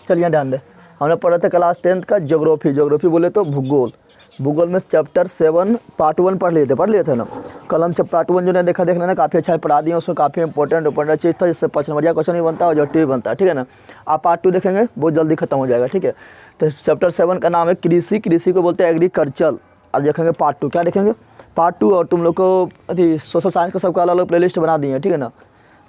चलिए ध्यान दें, हमने पढ़ा था क्लास 10th का ज्योग्राफी। ज्योग्राफी बोले तो भूगोल। भूगोल में चैप्टर 7 पार्ट 1 पढ़ लिए थे ना। कल हम पार्ट 1 जो ने देखा देख लेना, काफ़ी अच्छा पढ़ा दिए। उसमें काफ़ी इंपॉर्टेंट चीज़ था, जिससे 5 नंबर क्वेश्चन ही बनता है और ऑब्जेक्टिव बनता है, ठीक है ना। आप पार्ट 2 देखेंगे, बहुत जल्दी खत्म हो जाएगा, ठीक है। तो चैप्टर 7 का नाम है कृषि। कृषि को बोलते हैं एग्रीकल्चर। और देखेंगे पार्ट 2, क्या देखेंगे पार्ट 2। और तुम लोग को अभी सोशल साइंस का सबका अलग अलग प्लेलिस्ट बना दिए हैं, ठीक है ना।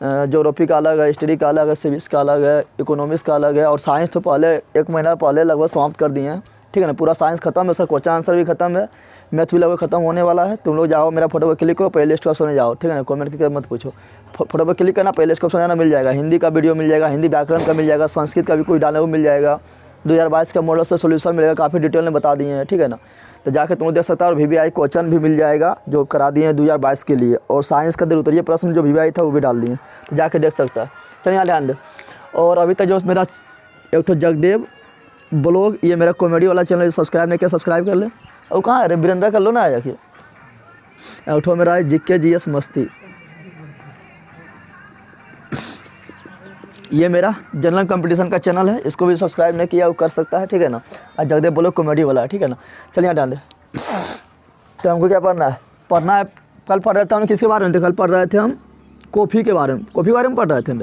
ज्योग्राफी का अलग है, हिस्ट्री का अलग है, सिविक्स का अलग है, इकोनॉमिक्स का अलग है। और साइंस तो पहले 1 महीना पहले लगभग समाप्त कर दिए हैं, ठीक है ना। पूरा साइंस खत्म है, सर क्वेश्चन आंसर भी खत्म है, मैथ भी लगभग खत्म होने वाला है। तुम लोग जाओ, मेरा फोटो पर क्लिक करो, प्ले लिस्ट का सुने जाओ, ठीक है ना। कमेंट करके मत पूछो, फोटो पर क्लिक करना, प्ले लिस्ट का सुनाना मिल जाएगा। हिंदी का वीडियो मिल जाएगा, हिंदी व्याकरण का मिल जाएगा, संस्कृत का भी कोई डालने वो मिल जाएगा। 2022 का मॉडल से सोल्यूशन मिलेगा, काफ़ी डिटेल में बता दिए हैं, ठीक है ना। तो जाके तुम लोग देख सकता है। और VVI क्वेश्चन भी मिल जाएगा जो करा दिए हैं 2022 के लिए। और साइंस का उत्तरीय प्रश्न जो VVI था वो भी डाल दिए, तो जाके देख सकता है। चलिए यहाँ ध्यान दे। और अभी तक जो मेरा एक तो जगदेव ब्लॉग, ये मेरा कॉमेडी वाला चैनल, सब्सक्राइब नहीं किया सब्सक्राइब कर ले। और कहाँ है रे वीरेंद्र, कर लो ना आया कि उठो। मेरा है GK GS मस्ती, ये मेरा जनरल कंपटीशन का चैनल है, इसको भी सब्सक्राइब नहीं किया वो कर सकता है, ठीक है ना। और जगदेव ब्लॉग कॉमेडी वाला है, ठीक है ना। चलिए यहाँ डाल दे। तो हमको क्या पढ़ना है कल पढ़ रहे थे हम किसके बारे में थे, कल पढ़ रहे थे हम कॉफ़ी के बारे में। कॉफ़ी के बारे में पढ़ रहे थे।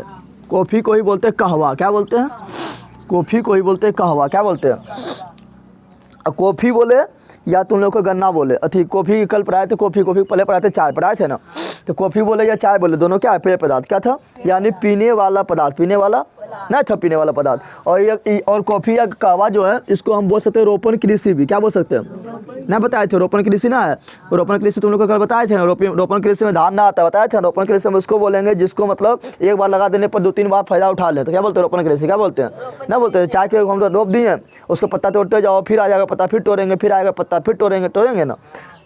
कॉफ़ी को ही बोलते हैं कहवा, क्या बोलते हैं, कॉफ़ी को ही बोलते हैं कहवा, क्या बोलते हैं। कॉफ़ी बोले या तुम लोग को गन्ना बोले। अथी कॉफ़ी कल पढ़ाए थे, कॉफ़ी पहले पढ़ाए थे, चाय पढ़ाए थे ना। तो कॉफ़ी बोले या चाय बोले, दोनों क्या है, पेय पदार्थ क्या था, यानी पीने वाला पदार्थ, पीने वाला नहीं था, पीने वाला पदार्थ। और कॉफ़ी या कहवा जो है, इसको हम बोल सकते हैं रोपण कृषि भी, क्या बोल सकते हैं ना, बताए थे रोपण कृषि ना है। रोपण कृषि तुम लोग को कल बताए थे ना। रोपण कृषि में धान ना आता, बताए थे। रोपण कृषि में उसको बोलेंगे जिसको मतलब एक बार लगा देने पर 2-3 बार फायदा उठा ले, तो क्या बोलते हैं रोपण कृषि, क्या बोलते हैं ना। बोलते हैं चाय के हम लोग रोप दिए, उसको पत्ता तोड़ते जाओ, फिर आ जाएगा पत्ता, फिर तोड़ेंगे, फिर आएगा पत्ता, फिर तोड़ेंगे ना।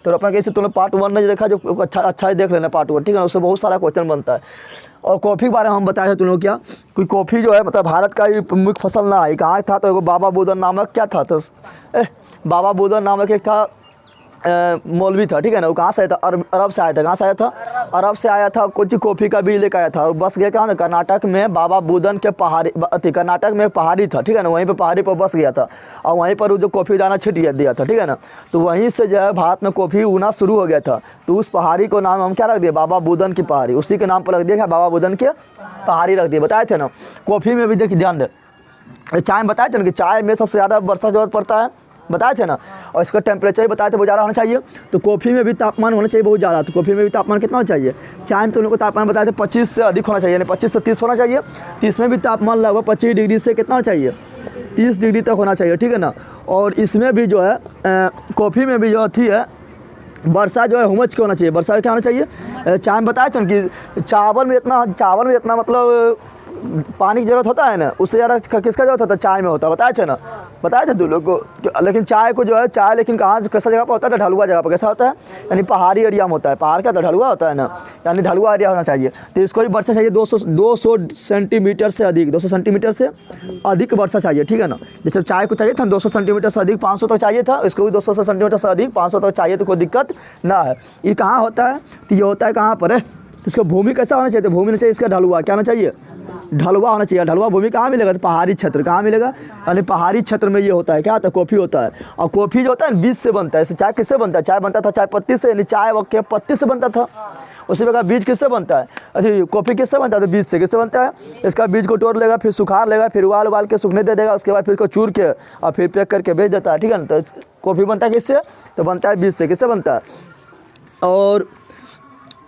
तो रोपण कृषि तुमने पार्ट 1 ने देखा, जो अच्छा ही देख लेना पार्ट 1, ठीक है ना। उससे बहुत सारा क्वेश्चन बनता है। और कॉफ़ी के बारे में हम बताए थे तुम लोग क्या, कोई कॉफ़ी जो है मतलब भारत का ही मुख्य फसल ना है। कहाँ था, तो बाबा बुदन नामक क्या था, तो बाबा बुदन नामक एक था मौलवी था, ठीक है ना। वो कहाँ से आया था, अरब से आया था। कहाँ से आया था, अरब से आया था। कुछ कॉफ़ी का बीज लेकर आया था और बस गया कहाँ ना, कर्नाटक में बाबा बुदन के पहाड़ी, कर्नाटक में पहाड़ी था, ठीक है ना। वहीं पे पहाड़ी पर बस गया था और वहीं पर वो जो कॉफ़ी दाना छिट दिया था, ठीक है ना। तो वहीं से जो है भारत में कॉफ़ी उगना शुरू हो गया था। तो उस पहाड़ी को नाम हम क्या रख दिए, बाबा बुदन की पहाड़ी, उसी के नाम पर रख दिया, बाबा बुदन के पहाड़ी रख दिए, बताए थे ना। कॉफ़ी में भी देखिए ध्यान दे, चाय में बताए थे ना कि चाय में सबसे ज़्यादा वर्षा जरूरत पड़ता है, बताए थे ना। और इसका टेम्परेचर भी बताए थे बहुत ज़्यादा होना चाहिए। तो कॉफ़ी में भी तापमान होना चाहिए बहुत ज़्यादा। तो कॉफ़ी में भी तापमान कितना होना चाहिए, चाय में तो उन लोगों को तापमान बताए थे 25 से अधिक होना चाहिए, यानी 25 से 30 होना चाहिए। तो इसमें भी तापमान लगभग 25 डिग्री से कितना होना चाहिए, 30 डिग्री तक होना चाहिए, ठीक है ना। और इसमें भी जो है कॉफ़ी में भी जो थी है वर्षा जो है हुमच के होना चाहिए। वर्षा में क्या होना चाहिए, चाय में बताए थे कि चावल में इतना मतलब पानी की जरूरत होता है ना, उससे ज़्यादा किसका जरूरत होता है, चाय में होता है, बताए थे तुम लोग को। लेकिन चाय को जो है, चाय लेकिन कहाँ कैसा जगह पर होता है, ढलुआ जगह पर। कैसा होता है, यानी पहाड़ी एरिया में होता है। पहाड़ का तो ढलुआ होता है ना, यानी ढलुआ एरिया होना चाहिए। तो इसको भी वर्षा चाहिए 200 सेंटीमीटर से अधिक, 200 सेंटीमीटर से अधिक वर्षा चाहिए, ठीक है ना। जैसे चाय को चाहिए था 200 सेंटीमीटर से अधिक, 500 तक चाहिए था, इसको भी 200 सेंटीमीटर से अधिक 500 तक चाहिए, तो कोई दिक्कत ना है। ये कहाँ होता है, तो ये होता है कहाँ पर है, तो इसका भूमि कैसा होना चाहिए, तो भूमि होना चाहिए इसका ढलुआ, क्या होना चाहिए, ढलुआ होना चाहिए। ढलुआ भूमि कहाँ मिलेगा, तो पहाड़ी क्षेत्र, कहाँ मिलेगा, यानी पहाड़ी क्षेत्र में ये होता है, क्या होता है, कॉफ़ी होता है। और कॉफ़ी जो होता है बीज से बनता है। इससे चाय किससे बनता है, चाय बनता था चाय पत्ती से, यानी चाय के पत्ती से बनता था। उसी प्रकार बीज किससे बनता है, अच्छा कॉफ़ी किससे बनता है, तो बीज से। किससे बनता है, इसका बीज को तोड़ लेगा, फिर सुखार लेगा, फिर उबाल के सूखने दे देगा, उसके बाद फिर इसको चूर के और फिर पैक करके बेच देता है, ठीक है ना। तो कॉफ़ी बनता है किससे, तो बनता है बीज से। किससे बनता है, और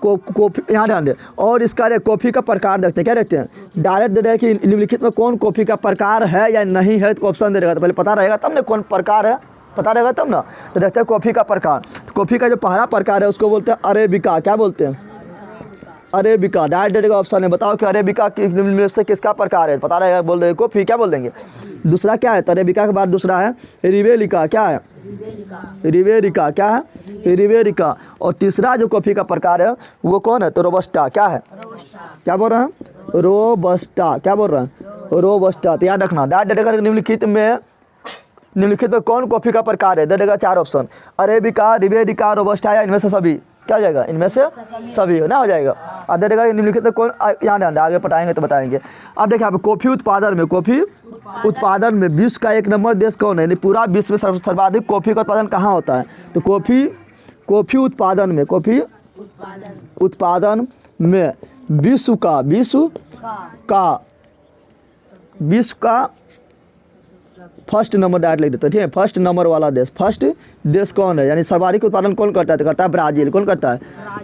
कॉफ़ी यहाँ ध्यान दें। और इसका कॉफ़ी का प्रकार देखते हैं, क्या देखते हैं, डायरेक्ट दे रहे हैं कि निम्नलिखित में कौन कॉफ़ी का प्रकार है या नहीं है, तो ऑप्शन दे रहेगा। तो पहले पता रहेगा तब ना कौन प्रकार है, पता रहेगा तब ना। तो देखते हैं कॉफ़ी का प्रकार। तो कॉफ़ी का जो पहला प्रकार है उसको बोलते हैं अरेबिका, क्या बोलते हैं, अरेबिका। डायरेक्ट ऑप्शन है, बताओ कि अरेबिका में से किसका प्रकार है, पता रहेगा, बोल देंगे कॉफ़ी, क्या बोल देंगे। दूसरा क्या है, अरेबिका के बाद दूसरा है रिबेरिका, क्या है, रिबेरिका, क्या है, रिबेरिका। और तीसरा जो कॉफ़ी का प्रकार है वो कौन है, तो रोबस्टा, क्या है, क्या बोल रहे हैं, रोबस्टा, क्या बोल रहे हैं, रोबस्टा। तो याद रखना, निम्नलिखित में कौन कॉफ़ी का प्रकार है, दे देगा 4 ऑप्शन, अरेबिका, रिबेरिका, रोबस्टा या इनमें से सभी। क्या हो जाएगा, इनमें से सभी ना हो जाएगा। अब देखिएगा निम्नलिखित में कौन, यहाँ ध्यान दें, आगे पढ़ाएंगे तो बताएंगे। अब देखिए आप कॉफ़ी उत्पादन में विश्व का 1 नंबर देश कौन है, यानी पूरा विश्व में सर्वाधिक कॉफ़ी का उत्पादन कहाँ होता है। तो कॉफ़ी उत्पादन में विश्व का फर्स्ट नंबर डायरेक्ट लिख देते हैं, ठीक है। फर्स्ट नंबर वाला देश कौन है, यानी सर्वाधिक उत्पादन कौन करता है, तो करता है ब्राज़ील। कौन करता है,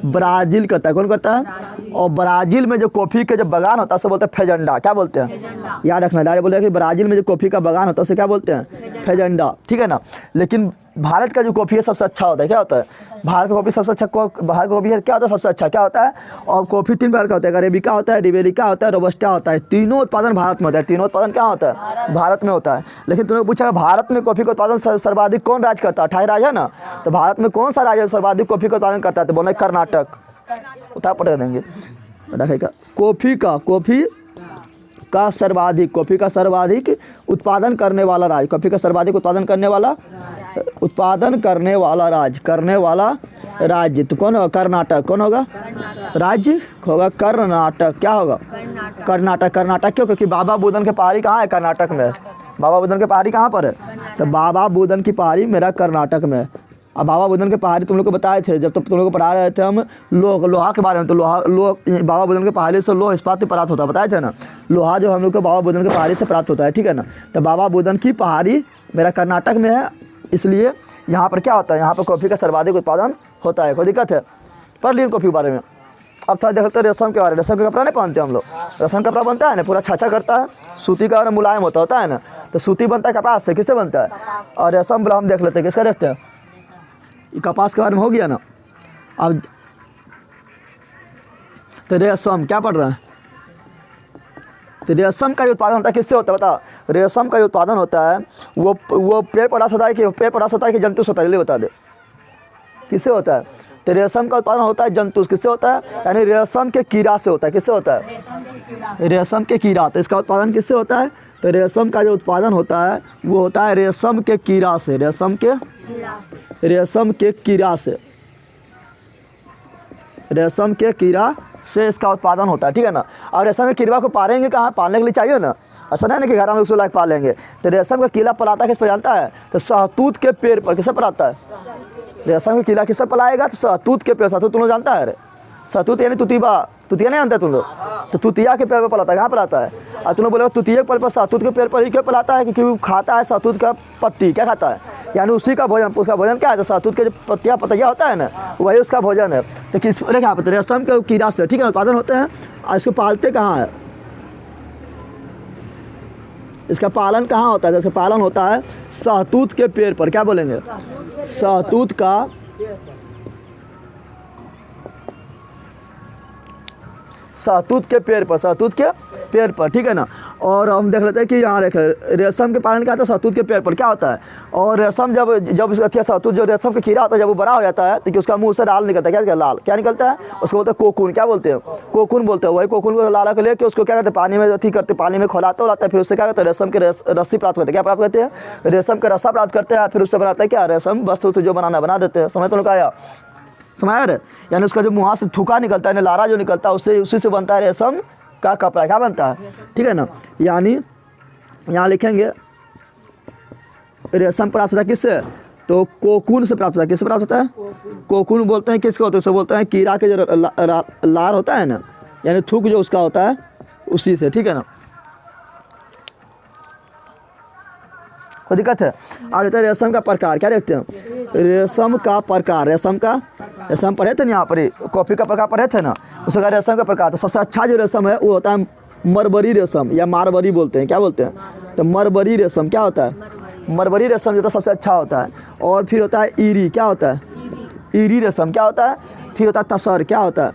ब्राज़ील करता है। कौन करता है, और ब्राज़ील में जो कॉफ़ी के जो बागान होता है उसे बोलते हैं फेजेंडा। क्या बोलते हैं, याद रखना, डायरेक्ट बोलते हैं कि ब्राज़ील में जो कॉफ़ी का बागान होता है उसे क्या बोलते हैं, फेजेंडा, ठीक है ना। लेकिन भारत का जो कॉफ़ी है सबसे अच्छा होता है, क्या होता है, भारत का कॉफ़ी सबसे अच्छा, भारत का कॉफ़ी क्या होता है, सबसे अच्छा क्या होता है। और कॉफ़ी 3 प्रकार का होता है, अरेबिका होता है, रिबेरिका होता है, रोबस्टा होता है। तीनों उत्पादन भारत में होता है, तीनों उत्पादन क्या होता है, भारत में होता है। लेकिन तुमने पूछा भारत में कॉफ़ी का उत्पादन सर्वाधिक कौन राज्य करता है, 28 राज्य है ना। तो भारत में कौन सा राज्य सर्वाधिक कॉफ़ी का उत्पादन करता है, तो बोला कर्नाटक। उठा पटक देंगे, देखिएगा कॉफ़ी का सर्वाधिक उत्पादन करने वाला राज्य, कॉफ़ी का सर्वाधिक उत्पादन करने वाला राज्य तो कौन होगा, कर्नाटक। कौन होगा, राज्य होगा कर्नाटक। क्या होगा, कर्नाटक। क्यों, क्योंकि बाबा बुदन के पहाड़ी कहाँ है, कर्नाटक में। बाबा बुदन के पहाड़ी कहाँ पर है, तो बाबा बुदन की पहाड़ी मेरा कर्नाटक में। अब बाबा बुदन के पहाड़ी तुम लोग को बताए थे जब तुम लोग को पढ़ा रहे थे हम लोहा के बारे में। तो लोहा बाबा बुदन के पहाड़ी से लोह इस्पात प्राप्त होता है, बताए थे ना। लोहा जो हम लोग को बाबा बुदन के पहाड़ी से प्राप्त होता है, ठीक है ना। तो बाबा बुदन की पहाड़ी मेरा कर्नाटक में है, इसलिए यहाँ पर क्या होता है, यहाँ पर कॉफ़ी का सर्वाधिक उत्पादन होता है। कोई दिक्कत है, पढ़ लीजिए कॉफ़ी के बारे में। अब थोड़ा देख लेते हैं रेशम के बारे में। रेशम का कपड़ा नहीं पहनते हम लोग, रेशम कपड़ा बनता है ना, पूरा छाछा करता है, सूती का और मुलायम होता है ना। तो सूती बनता है कपास से, किससे बनता है, और रेशम बोला हम देख लेते हैं किसका देखते हैं। ये कपास के बारे में हो गया ना। अब तो रेशम क्या पढ़ रहा है, तो रेशम का जो उत्पादन होता है किससे होता है, बता। रेशम का जो उत्पादन होता है वो पेड़ पौधा होता है कि जंतु होता है, जल्दी बता दे, किससे होता है। तो रेशम का उत्पादन होता है जंतु, किससे होता है, यानी रेशम के कीड़ा से होता है। किससे होता है, रेशम के कीड़ा। तो इसका उत्पादन किससे होता है, तो रेशम का जो उत्पादन होता है वो होता है रेशम के कीड़ा से। रेशम के कीड़ा से इसका उत्पादन होता है, ठीक है ना। और रेशम के कीड़ा को पालेंगे कहाँ, पालने के लिए चाहिए ना, ऐसा नहीं कि घर हम लोग उसको लाके पालेंगे। तो रेशम का कीड़ा पलाता किस पर जानता है, तो शहतूत के पेड़ पर। किससे पलाता है, रेशम का कीड़ा किससे पलाएगा, तो शहतूत के पेड़। शहतूत तुम लोग जानता है, शहतूत यानी तुतिया नहीं जानते तुम लोग, तो तुतिया के पेड़ पर पलाता है। कहाँ पलाता है, और तुम लोग बोले तुतिया के पेड़ पर, शहतूत के पेड़ पर ही क्यों पलाता है, क्योंकि वो खाता है शहतूत का पत्ती। क्या खाता है, यानी उसी का भोजन, उसका भोजन क्या है, तो शहतूत के जो पत्तियाँ होता है ना, वही उसका भोजन है। तो किस यहाँ पर रेशम के कीड़ा से, ठीक है, उत्पादन होते हैं। और इसको पालते कहाँ है, इसका पालन कहाँ होता है, इसका पालन होता है शहतूत के पेड़ पर। क्या बोलेंगे, शहतूत के पेड़ पर, ठीक है ना। और हम देख लेते हैं कि यहाँ देखें रेशम के पालन क्या होता है, शहतूत के पेड़ पर क्या होता है। और रेशम जब शहतूत जो रेशम का कीड़ा होता है जब वो बड़ा हो जाता है तो उसका मुंह से लाल निकलता है। क्या लाल क्या निकलता है, उसको बोलते हैं कोकून। क्या बोलते हैं, कोकून बोलते हैं। वही कोकून को लाला को लेकर उसको क्या करते हैं, पानी में अथी करते, पानी में खौलाते हैं, फिर उससे क्या करते हैं, रेशम के रस्सी प्राप्त करते हैं। क्या प्राप्त करते हैं, रेशम का रस्सा प्राप्त करते हैं। फिर उससे बनाते हैं क्या, रेशम वस्तु जो बना देते हैं। समझ तो लोग आया, समझ, यानी उसका जो मुँह से थूका निकलता है, लारा जो निकलता है, उसी से बनता है रेशम का कपड़ा। क्या बनता है, ठीक है ना। यानी यहाँ लिखेंगे रेशम प्राप्त होता है किससे, तो कोकून से प्राप्त होता है। किससे प्राप्त होता है, कोकून बोलते हैं किसको होता है, उसे बोलते हैं कीड़ा के जो लार होता है ना, यानी थूक जो उसका होता है उसी से, ठीक है ना। कोई दिक्कत है। और रहता है रेशम का प्रकार। क्या देखते हैं, रेशम का प्रकार। रेशम पढ़े थे ना, यहाँ पर कॉफ़ी का प्रकार पढ़े थे ना, उसका रेशम का प्रकार। तो सबसे अच्छा जो रेशम है वो होता है मरबरी रेशम, या मारबरी बोलते हैं। क्या बोलते हैं, तो मरबरी रेशम क्या होता है, मरबरी रेशम जो होता है सबसे अच्छा होता है। और फिर होता है ईरी। क्या होता है, ईरी रेशम। क्या होता है, फिर होता है तसर। क्या होता है,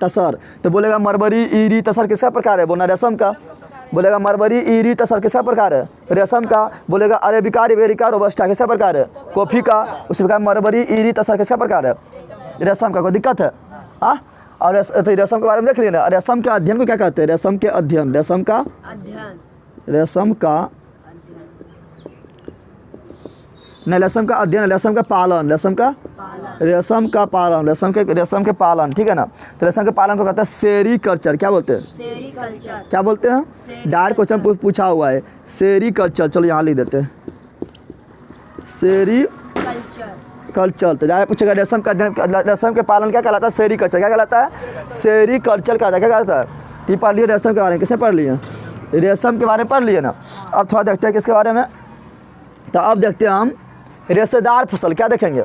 तसर। तो बोलेगा मरबरी, ईरी, तसर किसका प्रकार है, बोलना रेशम का। बोलेगा मरबरी, ईरी, तसर किसका प्रकार है, रेशम का। बोलेगा अरेबिका, रिबेरिका, रोबस्टा किसका प्रकार है, कॉफ़ी का। उसी प्रकार मरबरी, ईरी, तसर किसका प्रकार है, रेशम का। कोई दिक्कत है, हाँ। और रेशम के बारे में देख लिया ना। रेशम के अध्ययन को क्या कहते हैं, रेशम के अध्ययन। नहीं, रेशम का अध्ययन, रेशम का पालन, रेशम का पालन, रेशम के पालन, ठीक है ना। तो रेशम के पालन को कहते हैं सेरीकल्चर। क्या बोलते हैं? सेरीकल्चर। क्या बोलते हैं? डायरेक्ट क्वेश्चन पूछा हुआ है, सेरीकल्चर। चलो यहाँ लिख देते हैं, सेरीकल्चर। तो डायरेक्ट पूछेगा रेशम का अध्ययन, रेशम के पालन क्या कहलाता है? सेरीकल्चर। क्या कहलाता है? सेरीकल्चर कहलाता है। क्या कहलाता है? तो पढ़ लिए रेशम के बारे में, किसने पढ़ लिए? रेशम के बारे में पढ़ लिए ना। अब थोड़ा देखते हैं किसके बारे में। तो अब देखते हैं हम रेशेदार फसल। क्या देखेंगे?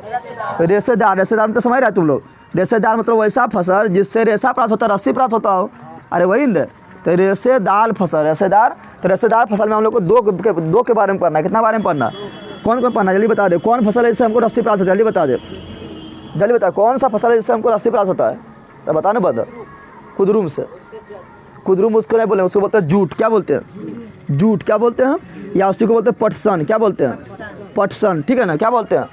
रेशेदार। रेशेदार मतलब समझ रहे तुम लोग? रेशेदार मतलब वैसा फसल जिससे रेशा प्राप्त होता है, रस्सी प्राप्त होता हो। अरे वही ना, तो रेशेदार फसल, रेशेदार। तो रेशेदार फसल में हम लोग को दो के बारे में पढ़ना है। कितना बारे में पढ़ना? कौन कौन पढ़ना? जल्दी बता दे। कौन फसल है जिससे हमको रस्सी प्राप्त होता है? जल्दी बता दे, जल्दी बता। कौन सा फसल है जिससे हमको रस्सी प्राप्त होता है? तो बता ना बता। कुदरूम से। कुदरूम उसको नहीं बोले, उसको बोलते हैं जूट। क्या बोलते हैं? जूट। क्या बोलते हैं? या उसी को बोलते हैं पटसन। क्या बोलते हैं? पटसन, ठीक है ना। क्या बोलते हैं?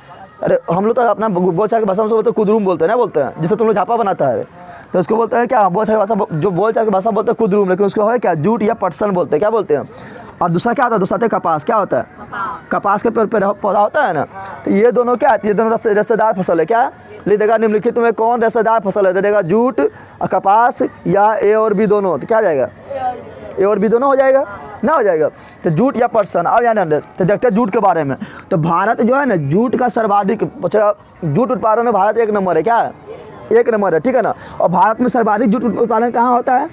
अरे हम लोग तो अपना बोलचाल की भाषा में बोलते हैं कुदरूम बोलते हैं ना, बोलते हैं जिससे तुम लोग झापा बनाता है, तो उसको बोलते हैं क्या? बोलचाल की भाषा, जो बोलचाल की भाषा बोलते हैं कुदरूम, लेकिन उसको है क्या? जूट या पटसन बोलते हैं। क्या बोलते हैं? और दूसरा क्या होता है? दूसरा होता है कपास। क्या होता है? कपास के पेड़ पौधा होता है ना। तो ये दोनों क्या है? ये दोनों रेशेदार फसल है। क्या लिख देगा? निम्नलिखित में कौन रेशेदार फसल है? दे देगा जूट और कपास, या ए और बी दोनों। तो क्या आ जाएगा? ए और बी दोनों हो जाएगा ना, हो जाएगा। तो जूट या पटसन। अब यहाँ तो देखते हैं जूट के बारे में। तो भारत जो है ना, जूट का सर्वाधिक, जूट उत्पादन में भारत 1 नंबर है। क्या है? 1 नंबर है, ठीक है ना। और भारत में सर्वाधिक जूट उत्पादन कहाँ होता है?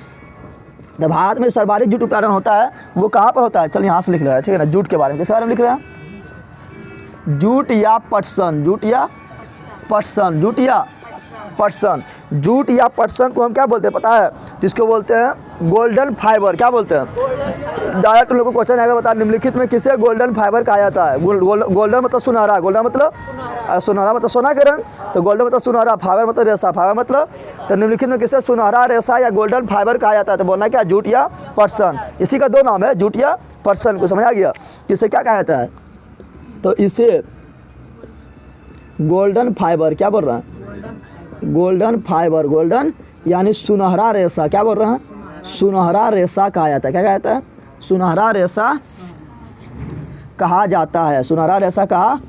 तो भारत में सर्वाधिक जूट उत्पादन होता है वो कहाँ पर होता है? चल यहाँ से लिख रहा है, ठीक है ना। जूट के बारे में, किस बारे में लिख रहे हैं? जूट या पटसन, जूट या पटसन, जूट या पटसन। जूट या पटसन को हम क्या बोलते हैं पता है? जिसको बोलते हैं गोल्डन फाइबर। क्या बोलते हैं? डायरेक्ट लोगों को क्वेश्चन आएगा, बता निम्नलिखित में किसे गोल्डन फाइबर कहा जाता है? गोल्डन मतलब सुनहरा, गोल्डन मतलब सुनहरा मतलब सोना के रंग, तो गोल्डन मतलब सुनहरा, फाइबर मतलब रेशा, फाइबर मतलब। तो निम्नलिखित में किसे सुनहरा रेशा या गोल्डन फाइबर कहा जाता है? तो बोलना क्या? जूट या पटसन। इसी का 2 नाम है, जूट या पटसन को। समझ आ गया? किसे क्या कहा जाता है? तो इसे गोल्डन फाइबर। क्या बोल रहा है? गोल्डन फाइबर, गोल्डन यानी सुनहरा रेशा। क्या बोल रहे हैं? सुनहरा रेशा कहा जाता है। क्या कहा जाता है? सुनहरा रेशा कहा जाता है। सुनहरा रेशा कहा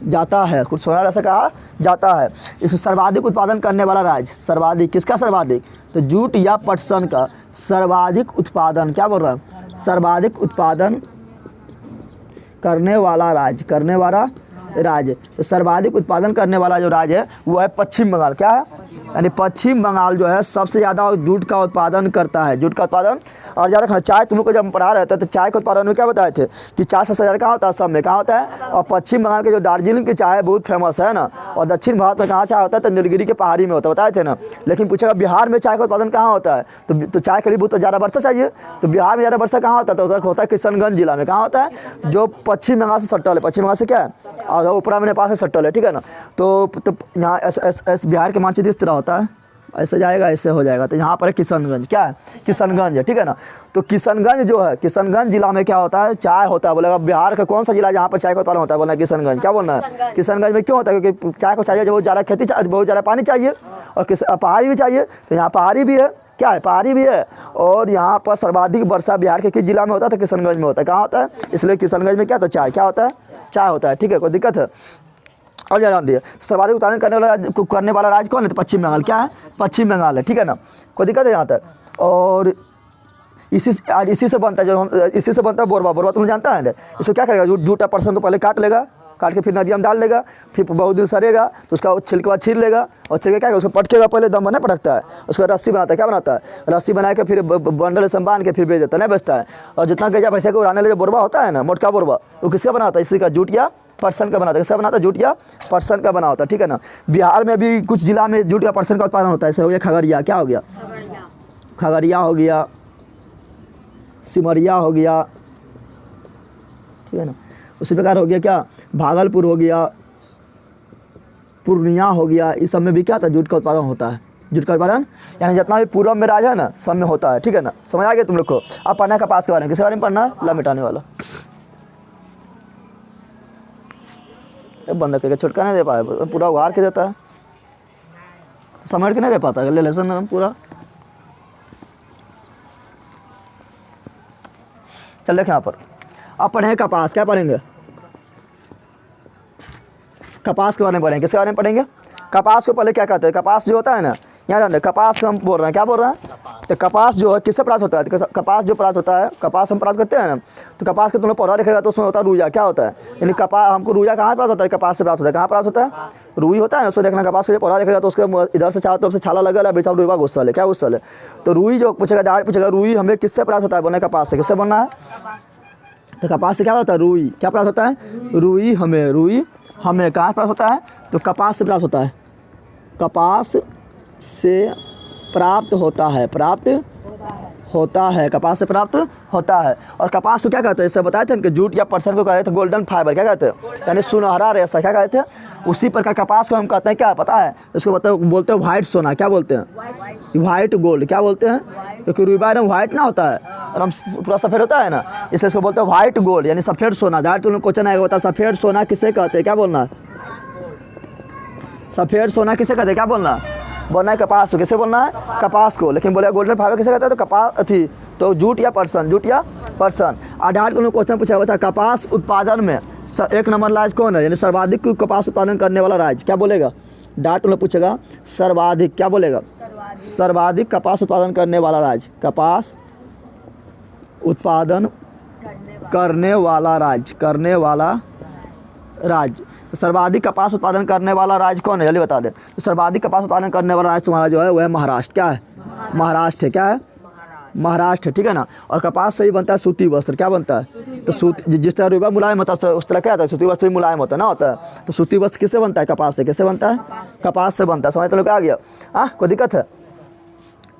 जाता है, कुछ सुनहरा रेशा कहा जाता है। इसमें सर्वाधिक उत्पादन करने वाला राज्य, सर्वाधिक किसका? सर्वाधिक तो जूट या पटसन का सर्वाधिक उत्पादन। क्या बोल रहा है? सर्वाधिक उत्पादन करने वाला राज्य, करने वाला राज्य। तो सर्वाधिक उत्पादन करने वाला जो राज्य है वो है पश्चिम बंगाल। क्या है? यानी पश्चिम बंगाल जो है सबसे ज़्यादा जूट का उत्पादन करता है, जूट का उत्पादन। और याद रखना, चाय तुम लोग को जब पढ़ा रहे थे तो चाय के उत्पादन में क्या बताए थे कि चाय सबसे ज़्यादा कहाँ होता है? सब में। कहाँ होता है? और पश्चिम बंगाल के जो दार्जिलिंग की चाय है बहुत फेमस है ना। और दक्षिण भारत में कहाँ चाय होता है? तो नीलगिरी के पहाड़ी में होता है, बताए थे ना। लेकिन पूछेगा बिहार में चाय का उत्पादन कहाँ होता है? तो चाय के लिए बहुत ज़्यादा वर्षा चाहिए, तो बिहार में ज़्यादा वर्षा कहाँ होता है? तो होता है किशनगंज जिला में। कहाँ होता है? जो पश्चिम बंगाल से सटल है, पश्चिम बंगाल से क्या है? और ऊपरा में नेपाल से सटल है, ठीक है ना। तो यहाँ एस बिहार के मानचित्र इस तरह होता है, ऐसे जाएगा, ऐसे हो जाएगा। तो यहाँ पर है किशनगंज। क्या है? किशनगंज है, ठीक है ना। तो किशनगंज जो है, किशनगंज जिला में क्या होता है? चाय होता है। बोलेगा बिहार का कौन सा जिला जहाँ पर चाय का उत्पादन होता है? बोलना किशनगंज। क्या बोलना है? किशनगंज में क्यों होता है? क्योंकि चाय को चाहिए बहुत ज़्यादा खेती, बहुत ज़्यादा पानी चाहिए, और पहाड़ी भी चाहिए। तो यहाँ पहाड़ी भी है, क्या है? पहाड़ी भी है। और यहाँ पर सर्वाधिक वर्षा बिहार के किस जिला में होता है? तो किशनगंज में होता है। कहाँ होता है? इसलिए किशनगंज में क्या होता है? चाय। क्या होता है? चाय होता है, ठीक है। कोई दिक्कत है? और जान दिया सर्वाधिक उत्पादन करने वाला राज्य कौन है? तो पश्चिम बंगाल। क्या है? पश्चिम बंगाल है, ठीक है ना। कोई दिक्कत है यहाँ तक? और इसी से बनता है, जो हम इसी से बनता है बोरबा। बोरबा तुम जानता है ना। इसको क्या करेगा? जूटा पर्सन को पहले काट लेगा, काट के फिर नदिया में डाल देगा, फिर बहुत दिन सरेगा, तो उसका छिलके बाद छील लेगा, और छिलके क्या उसको पटकेगा, पहले दम बना पटकता है, उसका रस्सी बनाता है। क्या बनाता है? रस्सी बना के फिर बंडल से बांध के फिर बेच देता है, नहीं बेचता है। और जितना गजा पैसे को उड़ाने जो बोरबा होता है ना, मोटका बोरबा, वो किसका बनाता है? इसी का जूट या पटसन का बनाता है। किसका बनाता है? जूट या पटसन का बना होता है, ठीक है ना। बिहार में भी कुछ जिला में जूट या पटसन का उत्पादन होता है। जैसे हो गया खगड़िया। क्या हो गया? खगड़िया हो गया, सिमरिया हो गया, ठीक है ना। उसी प्रकार हो गया क्या? भागलपुर हो गया, पूर्णिया हो गया। इस सब में भी क्या था? जूट का उत्पादन होता है। जूट का उत्पादन यानी जितना भी पूर्व में राज्य है ना, सब में होता है, ठीक है ना। समझ आ गया तुम लोग को? अब पढ़ना है कपास के बारे में। किस बारे में पढ़ना है? ला मिटाने वाला। बंद करके छुटका नहीं दे पाए, पूरा उगार के देता है, समझ के नहीं दे पाता लेसन पूरा। चल देखें यहाँ पर, अब पढ़ेंगे कपास। क्या पढ़ेंगे? कपास के बारे में पढ़ेंगे। किसके बारे में पढ़ेंगे? कपास को पहले क्या कहते हैं? कपास जो होता है ना, यहाँ जान कपास हम बोल रहे हैं, क्या बोल रहे हैं? तो कपास जो है किससे प्राप्त होता है? तो कपास जो प्राप्त होता है, कपास हम प्राप्त करते हैं ना, तो कपास के तुम लोग पौधा देखेगा तो उसमें होता है रुइया। क्या होता है? यानी कपास हमको रुइया कहाँ प्राप्त होता है? कपास से प्राप्त होता है। कहाँ प्राप्त होता है? रुई होता है ना, उसमें देखना कपास का पौधा देखेगा तो उसके इधर से चारों तरफ से छाला लगा है, बेचारा रुइवा गुस्सा है। क्या गुस्सा है? तो रुई जो पूछेगा, डायरेक्ट पूछेगा रुई हमें किससे प्राप्त होता है? बोलना कपास से। किससे बनना है? तो कपास से क्या होता है? रुई। क्या प्राप्त होता है? रुई हमें कहाँ प्राप्त होता है? तो कपास से प्राप्त होता है। कपास से प्राप्त होता है, कपास से प्राप्त होता है। और कपास को क्या कहते हैं? इससे बताए थे कि जूट या पटसन को कहते थे गोल्डन फाइबर। क्या कहते हैं? यानी सुनहरा रेशा। क्या कहते हैं? उसी प्रकार कपास को हम कहते हैं क्या पता है? इसको बोलते हैं व्हाइट सोना। क्या बोलते हैं? White gold. क्या बोलते हैं? क्योंकि रुइबा एकदम व्हाइट ना होता है, एकदम पूरा सफ़ेद होता है ना, इसलिए इसको बोलते हैं व्हाइट गोल्ड, यानी सफ़ेद सोना। डायरेक्ट तुम क्वेश्चन आएगा, बता सफ़ेद सोना किसे कहते हैं? क्या बोलना है? सफ़ेद सोना किसे कहते हैं? क्या बोलना है? बोलना है कपास को। किसे बोलना है? कपास को। लेकिन बोले गोल्डन फाइबर किसे कहते हैं? तो कपास थी तो जूट या पटसन। आधार तुम लोग क्वेश्चन पूछा हुआ था, कपास उत्पादन में एक नंबर राज्य कौन है? यानी सर्वाधिक कपास उत्पादन करने वाला राज्य। क्या बोलेगा? डाट तुम लोग पूछेगा सर्वाधिक। क्या बोलेगा? सर्वाधिक कपास उत्पादन करने वाला राज्य। कपास उत्पादन करने वाला राज्य। तो सर्वाधिक कपास उत्पादन करने वाला राज्य कौन है? जल्दी बता दे। तो सर्वाधिक कपास उत्पादन करने वाला राज्य तुम्हारा जो है वह है महाराष्ट्र। क्या है? महाराष्ट्र है। क्या है? महाराष्ट्र, ठीक है ना। और कपास से ही बनता है सूती वस्त्र। क्या बनता है? तो सूती, जिस तरह रुइबा मुलायम होता है उस तरह क्या होता है? सूती वस्त्र भी मुलायम होता है ना, होता है। तो सूती वस्त्र किससे बनता है? कपास से। किससे बनता है? कपास से बनता है। समझ तुम लोग आ गया? हाँ, कोई दिक्कत है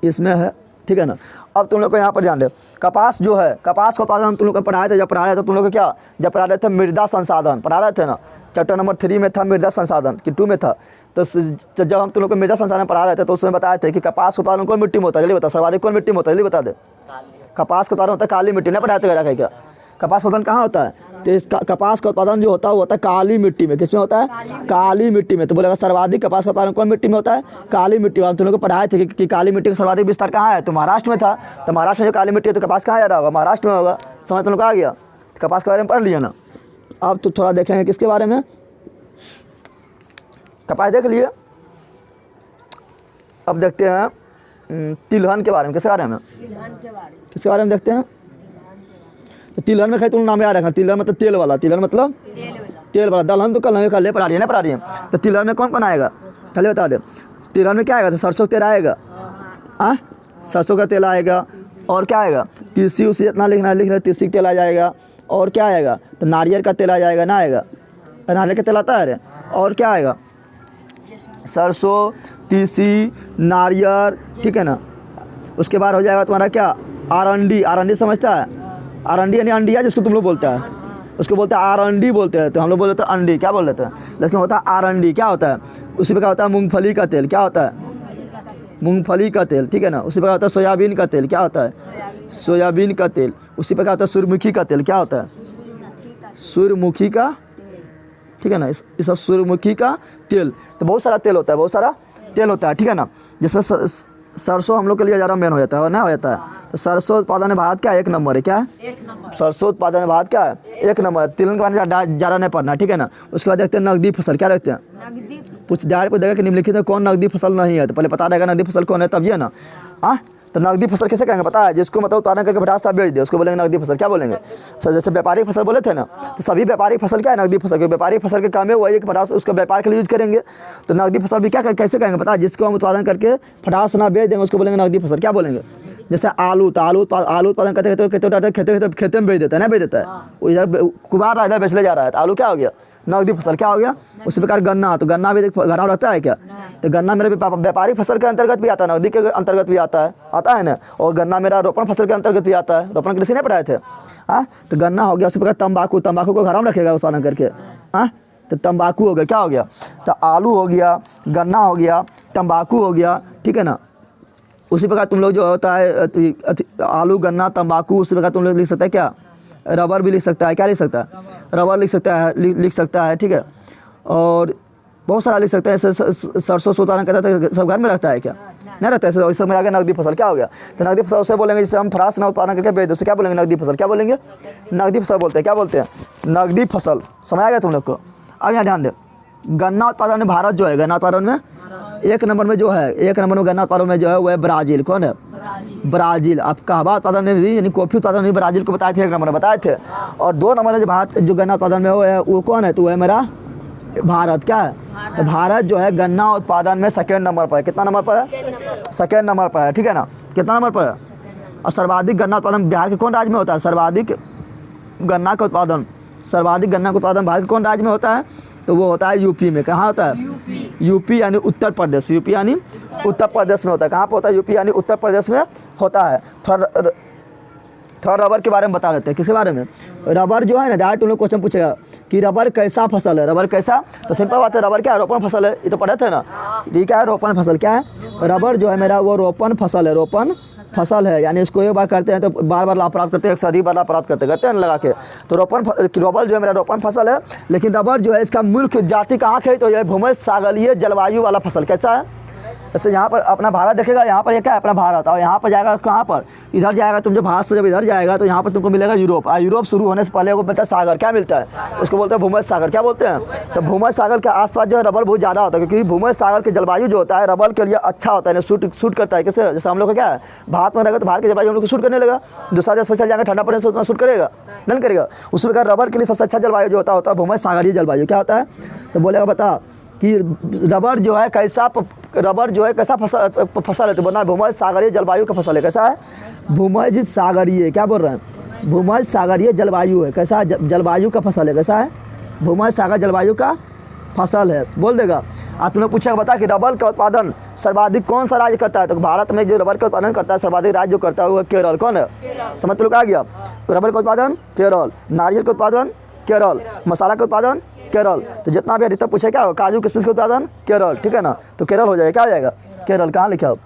इसमें? है, ठीक है ना। अब तुम लोग को यहाँ पर ध्यान दे, कपास जो है, कपास का उत्पादन हम तुम लोग को पढ़ाए थे। जब पढ़ा रहे थे तुम लोग को क्या, जब पढ़ा रहे थे मृदा संसाधन पढ़ा रहे थे ना, चैप्टर नंबर 3 में था मृदा संसाधन कि 2 में था। तो जब हम तुम लोग को मृदा संसाधन पढ़ा रहे थे तो उसमें बताए थे कि कपास उत्पादन कौन मिट्टी में होता है? जल्दी बता, सर्वाधिक कौन मिट्टी में होता है? जल्दी बता दे। कपास का उत्पादन होता है काली मिट्टी। नहीं पढ़ाते क्या? क्या कपास का उत्पादन कहाँ होता है? तो इस कपास का उत्पादन जो होता है वो होता है काली मिट्टी में। किस में होता है? काली मिट्टी में। तो बोलेगा सर्वाधिक कपास का उत्पादन कौन मिट्टी में होता है? काली मिट्टी में। हम तुम लोग को पढ़ाए थे कि काली मिट्टी का सर्वाधिक विस्तार कहाँ है? तो महाराष्ट्र में था। तो महाराष्ट्र में जो काली मिट्टी है तो कपास कहाँ जा रहा होगा? महाराष्ट्र में होगा। समझ तुम लोग आ गया? कपास के बारे में पढ़ लिया ना। अब तो थोड़ा देखेंगे किसके बारे में। कपास देख लिए, अब देखते हैं तिलहन के बारे में। किसके बारे में? किसके बारे में देखते हैं? तो तिलहन में खाई तुम नाम याद रखना। तिलहन मतलब तेल वाला। तिलहन मतलब तेल वाला। दलहन तो कल ले पढ़ा रही है ना, पढ़ा रही है। तो तिलहन में कौन कौन आएगा? चलिए बता दे। तिलहन में क्या आएगा? तो सरसों का तेल आएगा। हाँ, सरसों का तेल आएगा। और क्या आएगा? तीसी उसी इतना लिख रहे तीसी का तेल आ जाएगा। और क्या आएगा? तो नारियल का तेल आ जाएगा ना, आएगा। नारियल का तेल आता है। और क्या आएगा? सरसों, तीसी, नारियल, ठीक है ना। उसके बाद हो जाएगा तुम्हारा क्या? आरंडी। आरंडी समझता है? आरंडी यानी अंडिया जिसको तुम लोग बोलता है, उसको बोलते हैं आरंडी बोलते हैं। तो हम लोग बोलते हैं अंडी। क्या बोल लेते हैं? लेकिन होता है आरंडी। क्या होता है? उसी पर क्या होता है? मूंगफली का तेल। क्या होता है? मूंगफली का तेल, ठीक है ना। उसी पर क्या होता है? सोयाबीन का तेल। क्या होता है? सोयाबीन का तेल। उसी पर क्या होता है? सूर्यमुखी का तेल। क्या होता है? सूर्यमुखी का, ठीक है ना। इस सब सूर्यमुखी का तेल। तो बहुत सारा तेल होता है, बहुत सारा तेल होता है, ठीक है ना। जिसमें सरसों हम लोग के लिए ज़्यादा मेन हो जाता है ना, हो जाता है। तो सरसों उत्पादन में भारत क्या है? 1 नंबर है। क्या है? सरसों उत्पादन में भारत क्या है? 1 नंबर है। तिलहन के बारे में ज़्यादा नहीं पढ़ना, ठीक है ना। उसके बाद देखते हैं नकदी फसल। क्या रखते हैं? कुछ डायरेक्ट को देगा कि निम्नलिखित में कौन नकदी फसल नहीं है? तो पहले पता रहेगा नकदी फसल कौन है, तब ये ना। हाँ, तो नकदी फसल किसे कहेंगे पता है? जिसको मतलब उत्पादन करके फटाक से बेच दे उसको बोलेंगे नकदी फसल। क्या बोलेंगे? सर जैसे व्यापारिक फसल बोले थे ना, तो सभी व्यापारिक फसल क्या है? नकदी फसल। क्योंकि व्यापारिक फसल के काम है वही कि फटाक से उसका व्यापार के लिए यूज करेंगे। तो नकदी फसल भी क्या कैसे कहेंगे पता है? जिसको हम उत्पादन करके फटाक से ना बेच देंगे उसको बोलेंगे नकदी फसल। क्या बोलेंगे? जैसे आलू, तो आलू उत्पादन करते खेते में बेच देता है ना, बेच देता है। वो इधर कुबार रहा है, इधर बेचले जा रहा है, तो आलू क्या हो गया? नकदी फसल। क्या हो गया? उसी प्रकार गन्ना, तो गन्ना भी घरा रहता है क्या? तो गन्ना मेरे व्यापारिक फसल के अंतर्गत भी आता है, नकदी के अंतर्गत भी आता है ना। और गन्ना मेरा रोपण फसल के अंतर्गत भी आता है। रोपण कृषि नहीं पढ़ाए थे? हाँ, तो गन्ना हो गया। उसी प्रकार तंबाकू को घर में रखेगा उत्पादन करके। हाँ, तो तंबाकू हो गया। क्या हो गया? तो आलू हो गया, गन्ना हो गया, तंबाकू हो गया, ठीक है ना। उसी प्रकार तुम लोग जो होता है आलू, गन्ना, तंबाकू, उसी प्रकार तुम लोग लिख सकते हैं क्या? रबर भी लिख सकता है। क्या लिख सकता है? रबर लिख सकता है, ठीक है। और बहुत सारा लिख सकते हैं। सरसों से उत्पादन करता है सब घर में रहता है क्या? नहीं रहता है। वैसे में आ गया नकदी फसल। क्या हो गया? तो नकदी फसल उसे बोलेंगे जिससे हम फरास ना उत्पादन करके बेच दो, उसे क्या बोलेंगे? नकदी फसल। क्या बोलेंगे? नकदी फसल बोलते हैं। क्या बोलते हैं? नकदी फसल। समझ आ गया तुम लोग को? अब यहाँ ध्यान दे, गन्ना उत्पादन में भारत जो है, गन्ना उत्पादन में एक नंबर में जो है, एक नंबर में गन्ना उत्पादन में जो है वो है ब्राज़ील। कौन है? ब्राज़ील। आप कहवा उत्पादन में भी यानी कॉफ़ी उत्पादन में भी ब्राज़ील को बताए थे, एक नंबर में बताए थे। और 2 नंबर में जो भारत जो गन्ना उत्पादन में वो कौन है? तो वो है मेरा भारत। क्या है? तो भारत जो है गन्ना उत्पादन में सेकेंड नंबर पर है। कितना नंबर पर है? सेकेंड नंबर पर है, ठीक है ना। कितना नंबर पर है? और सर्वाधिक गन्ना उत्पादन बिहार के कौन राज्य में होता है? सर्वाधिक गन्ना का उत्पादन, सर्वाधिक गन्ना का उत्पादन भारत के कौन राज्य में होता है? तो वो होता है यूपी में। कहाँ होता है? यूपी यानी उत्तर प्रदेश। यूपी यानी उत्तर प्रदेश में होता है। कहाँ पर होता है? यूपी यानी उत्तर प्रदेश में होता है। थोड़ा रबर के बारे में बता देते हैं। किसके बारे में? रबर जो है ना, डायरेक्ट उन लोग क्वेश्चन पूछेगा कि रबर कैसा फसल है? रबर कैसा? तो सिंपल बात है, रबर क्या है? रोपण फसल है। ये तो पढ़े थे ना। ये क्या है? रोपण फसल। क्या है? रबर जो है मेरा वो रोपण फसल है। रोपण फसल है यानी इसको एक बार करते हैं तो बार बार लाभ प्राप्त करते हैं, एक से अधिक बार लाभ प्राप्त करते हैं लगा के। तो रबर जो है मेरा रोपण फसल है। लेकिन रबर जो है इसका मुल्क जाति कहाँ है? तो यह भूमध्यसागरीय जलवायु वाला फसल। कैसा है? जैसे यहाँ पर अपना भारत देखेगा, यहाँ पर ये क्या है? अपना भारत। और यहाँ पर जाएगा कहाँ पर? इधर जाएगा तुम, जो भारत से जब इधर जाएगा तो यहाँ पर तुमको मिलेगा यूरोप। और यूरोप शुरू होने से पहले वो मिलता है सागर। क्या मिलता है? उसको बोलते हैं भूमध्य सागर। क्या बोलते हैं? तो भूमध्य सागर के आसपास जो है रबर बहुत ज़्यादा होता है, क्योंकि भूमध्य सागर के जलवायु जो होता है रबर के लिए अच्छा होता है, सूट करता है। कैसे? जैसे हम लोग का क्या है, भारत में रहेगा तो भारत के जलवायु हम लोग को सूट करने लगा। दूसरा देश पर चल जाएगा, ठंडा पड़ने से उतना सूट करेगा नहीं करेगा। उसी प्रकार रबर के लिए सबसे अच्छा जलवायु जो होता है भूमध्य सागरीय जलवायु। क्या होता है? तो बोलेगा बता कि रबर जो है कैसा फसल है? तो बोलना भूमध्य सागरीय जलवायु का फसल है। कैसा है? भूमध्य सागरीय। क्या बोल रहे हैं? भूमध्य सागरीय जलवायु है। कैसा? जलवायु का फसल है। कैसा है? भूमध्य सागर जलवायु का फसल है। बोल देगा। तुमने पूछा बता कि रबर का उत्पादन सर्वाधिक कौन सा राज्य करता है? तो भारत में जो रबर का उत्पादन करता है सर्वाधिक राज्य जो करता है वो केरल। कौन है? समझ तो लोग आ गया। रबर का उत्पादन केरल, नारियल का उत्पादन केरल, मसाला का उत्पादन केरल। तो जितना भी अधिकतर पूछे क्या हो? काजू किशमिश का उत्पादन केरल। ठीक है ना। तो केरल हो जाएगा। क्या हो जाएगा? केरल। कहाँ लिखा हो?